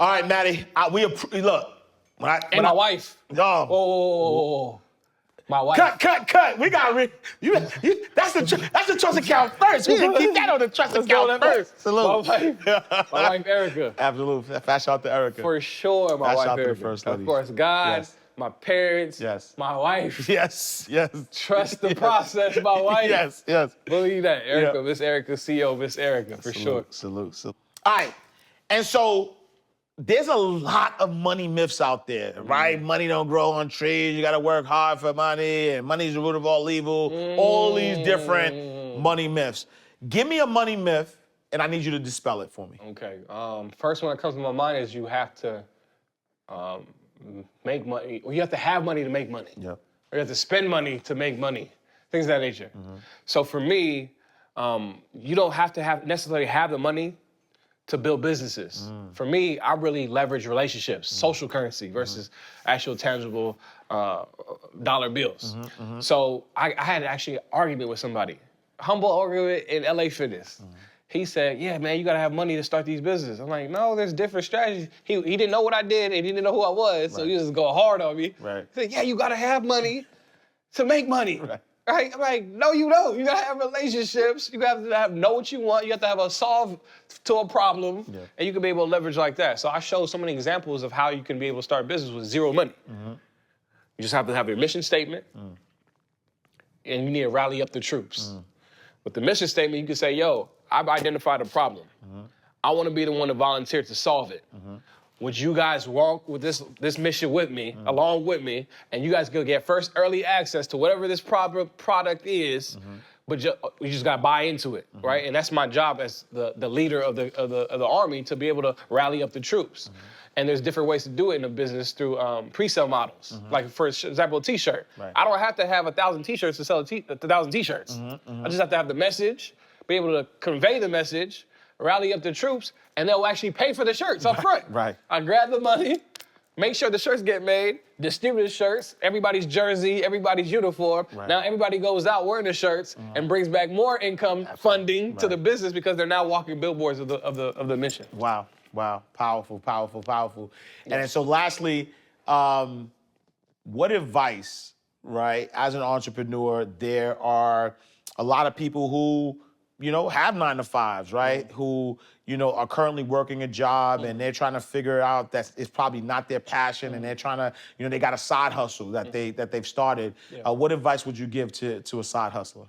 All right, Matty, look. My wife. Oh. My wife. Cut. We got that's the trust account first. We didn't keep that on the trust account first. Salute. My wife, Erica. Absolutely. Fast out to Erica. For sure, my wife, Erica. The first ladies. Of course, God, my parents, my wife. Yes. Trust the process, my wife. Yes. Believe that. Erica, Miss Erica, CEO, Miss Erica, for sure. Salute. All right. And so there's a lot of money myths out there, right? Money don't grow on trees. You got to work hard for money, and money's the root of all evil. All these different money myths. Give me a money myth, and I need you to dispel it for me. Okay. First one that comes to my mind is you have to make money, or you have to have money to make money. Yep. Or you have to spend money to make money. Things of that nature. So for me, you don't have to necessarily have the money to build businesses. For me, I really leverage relationships, social currency versus actual tangible dollar bills. So I had actually an argument with somebody, humble argument in LA Fitness. He said, yeah, man, you gotta have money to start these businesses. I'm like, no, there's different strategies. He didn't know what I did and he didn't know who I was, so he was just going hard on me. Right. He said, yeah, you gotta have money to make money. Right. Right? I'm like, no, you don't. You gotta have relationships. You have to know what you want. You have to have a solve to a problem, and you can be able to leverage like that. So I show so many examples of how you can be able to start a business with zero money. You just have to have your mission statement, and you need to rally up the troops. With the mission statement, you can say, yo, I've identified a problem. I want to be the one to volunteer to solve it. Would you guys walk with this mission with me, along with me, and you guys go get first early access to whatever this product is, but you just gotta buy into it, right? And that's my job as the leader of the army, to be able to rally up the troops. And there's different ways to do it in a business through pre-sale models. Like for example, a t-shirt. Right. I don't have to have 1,000 t-shirts to sell 1,000 t-shirts. I just have to have the message, be able to convey the message, rally up the troops, and they'll actually pay for the shirts up front. Right. I grab the money, make sure the shirts get made, distribute the shirts, everybody's jersey, everybody's uniform. Right. Now everybody goes out wearing the shirts and brings back more income funding to the business because they're now walking billboards of the mission. Wow. Wow, powerful, powerful, powerful. Yes. And then, so lastly, what advice, right, as an entrepreneur, there are a lot of people who, have 9-to-5s, right, who, are currently working a job and they're trying to figure out that it's probably not their passion and they're trying to, they got a side hustle that they've started. Yeah. What advice would you give to a side hustler?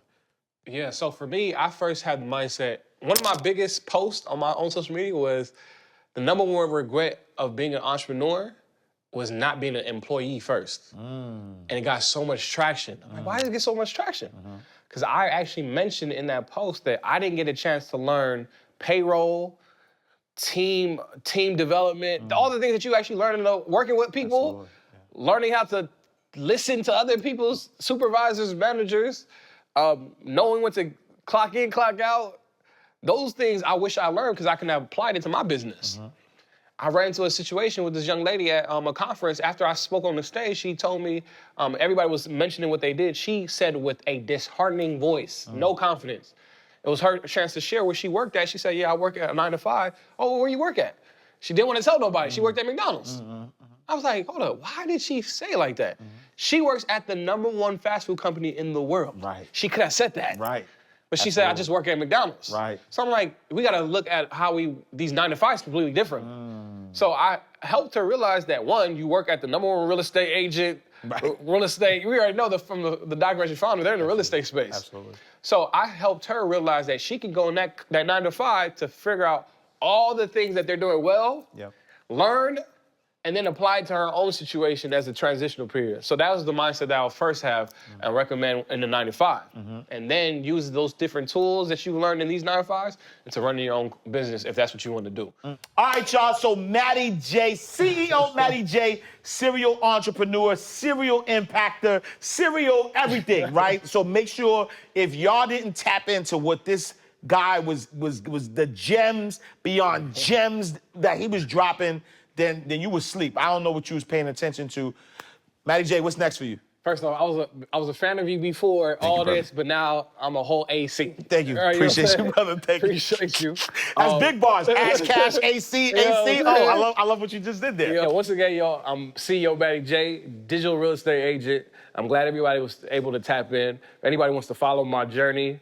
Yeah, so for me, I first had the mindset, one of my biggest posts on my own social media was, the number one regret of being an entrepreneur was not being an employee first. And it got so much traction. I'm like, why did it get so much traction? Because I actually mentioned in that post that I didn't get a chance to learn payroll, team development, all the things that you actually learn in working with people, learning how to listen to other people's supervisors, managers, knowing when to clock in, clock out. Those things I wish I learned because I can have applied it to my business. I ran into a situation with this young lady at a conference. After I spoke on the stage, she told me, everybody was mentioning what they did. She said with a disheartening voice, no confidence. It was her chance to share where she worked at. She said, yeah, I work at a 9-to-5. Oh, where you work at? She didn't want to tell nobody. She worked at McDonald's. I was like, hold up, why did she say it like that? She works at the #1 fast food company in the world. Right. She could have said that. Right. But she said, I just work at McDonald's. Right. So I'm like, we gotta look at how these 9-to-5s completely different. So I helped her realize that, one, you work at the #1 real estate agent, real estate, we already know from the documentary founder, they're in the real estate space. Absolutely. So I helped her realize that she can go in that 9-to-5 to figure out all the things that they're doing well, learn, and then apply it to her own situation as a transitional period. So that was the mindset that I'll first have and recommend in the 9-to-5. And then use those different tools that you learned in these 9-to-5s into running your own business if that's what you want to do. All right, y'all, so Matty J, CEO Matty J, serial entrepreneur, serial impactor, serial everything, right? So make sure if y'all didn't tap into what this guy was the gems beyond gems that he was dropping, then you was asleep. I don't know what you was paying attention to. Matty J, what's next for you? First of all, I was a fan of you before this, but now I'm a whole AC. Thank you. Right, Appreciate you, brother. Thank you. Appreciate you. That's big bars. Ash, cash, AC, AC. Oh, I love what you just did there. Yeah, once again, y'all, I'm CEO Matty J, digital real estate agent. I'm glad everybody was able to tap in. If anybody wants to follow my journey,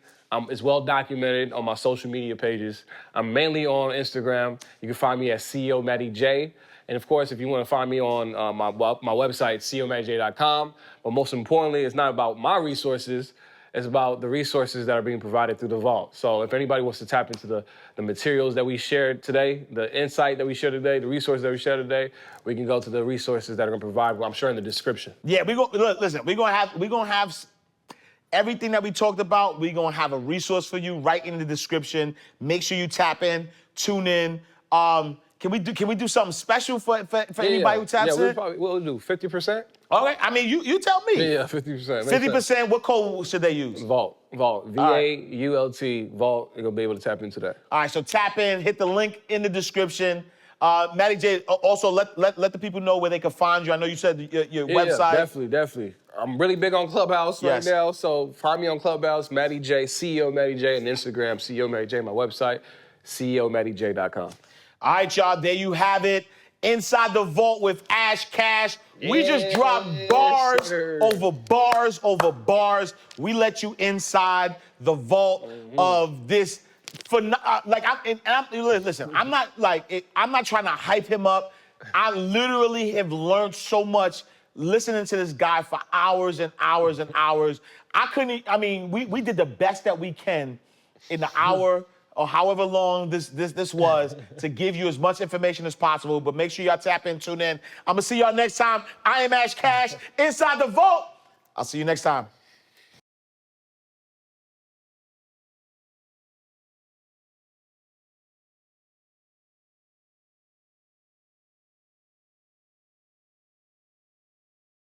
it's well documented on my social media pages. I'm mainly on Instagram. You can find me at CEO Matty J. And of course, if you want to find me on my website, ceomattyj.com. But most importantly, it's not about my resources. It's about the resources that are being provided through the vault. So if anybody wants to tap into the materials that we shared today, the insight that we shared today, the resources that we shared today, we can go to the resources that are going to provide, I'm sure, in the description. Yeah, listen, we're gonna have everything that we talked about. We're gonna have a resource for you right in the description. Make sure you tap in, tune in. Can we do something special for anybody who taps in? Yeah, we'll do 50%. Okay, I mean, you tell me. Yeah, 50%. 50%, what code should they use? Vault, V-A-U-L-T, Vault. You're gonna be able to tap into that. All right, so tap in, hit the link in the description. Matty J, also let the people know where they can find you. I know you said your website. Yeah, definitely. I'm really big on Clubhouse right now, so find me on Clubhouse, Matty J, CEO Matty J, and Instagram, CEO Matty J, my website, ceomattyj.com. All right, y'all, there you have it. Inside the Vault with Ash Cash. We just dropped bars over bars over bars. We let you inside the vault of this. Listen, I'm not trying to hype him up. I literally have learned so much listening to this guy for hours and hours and hours. We did the best that we can in the hour or however long this was to give you as much information as possible. But make sure y'all tap in, tune in. I'm gonna see y'all next time. I am Ash Cash, Inside the Vault. I'll see you next time.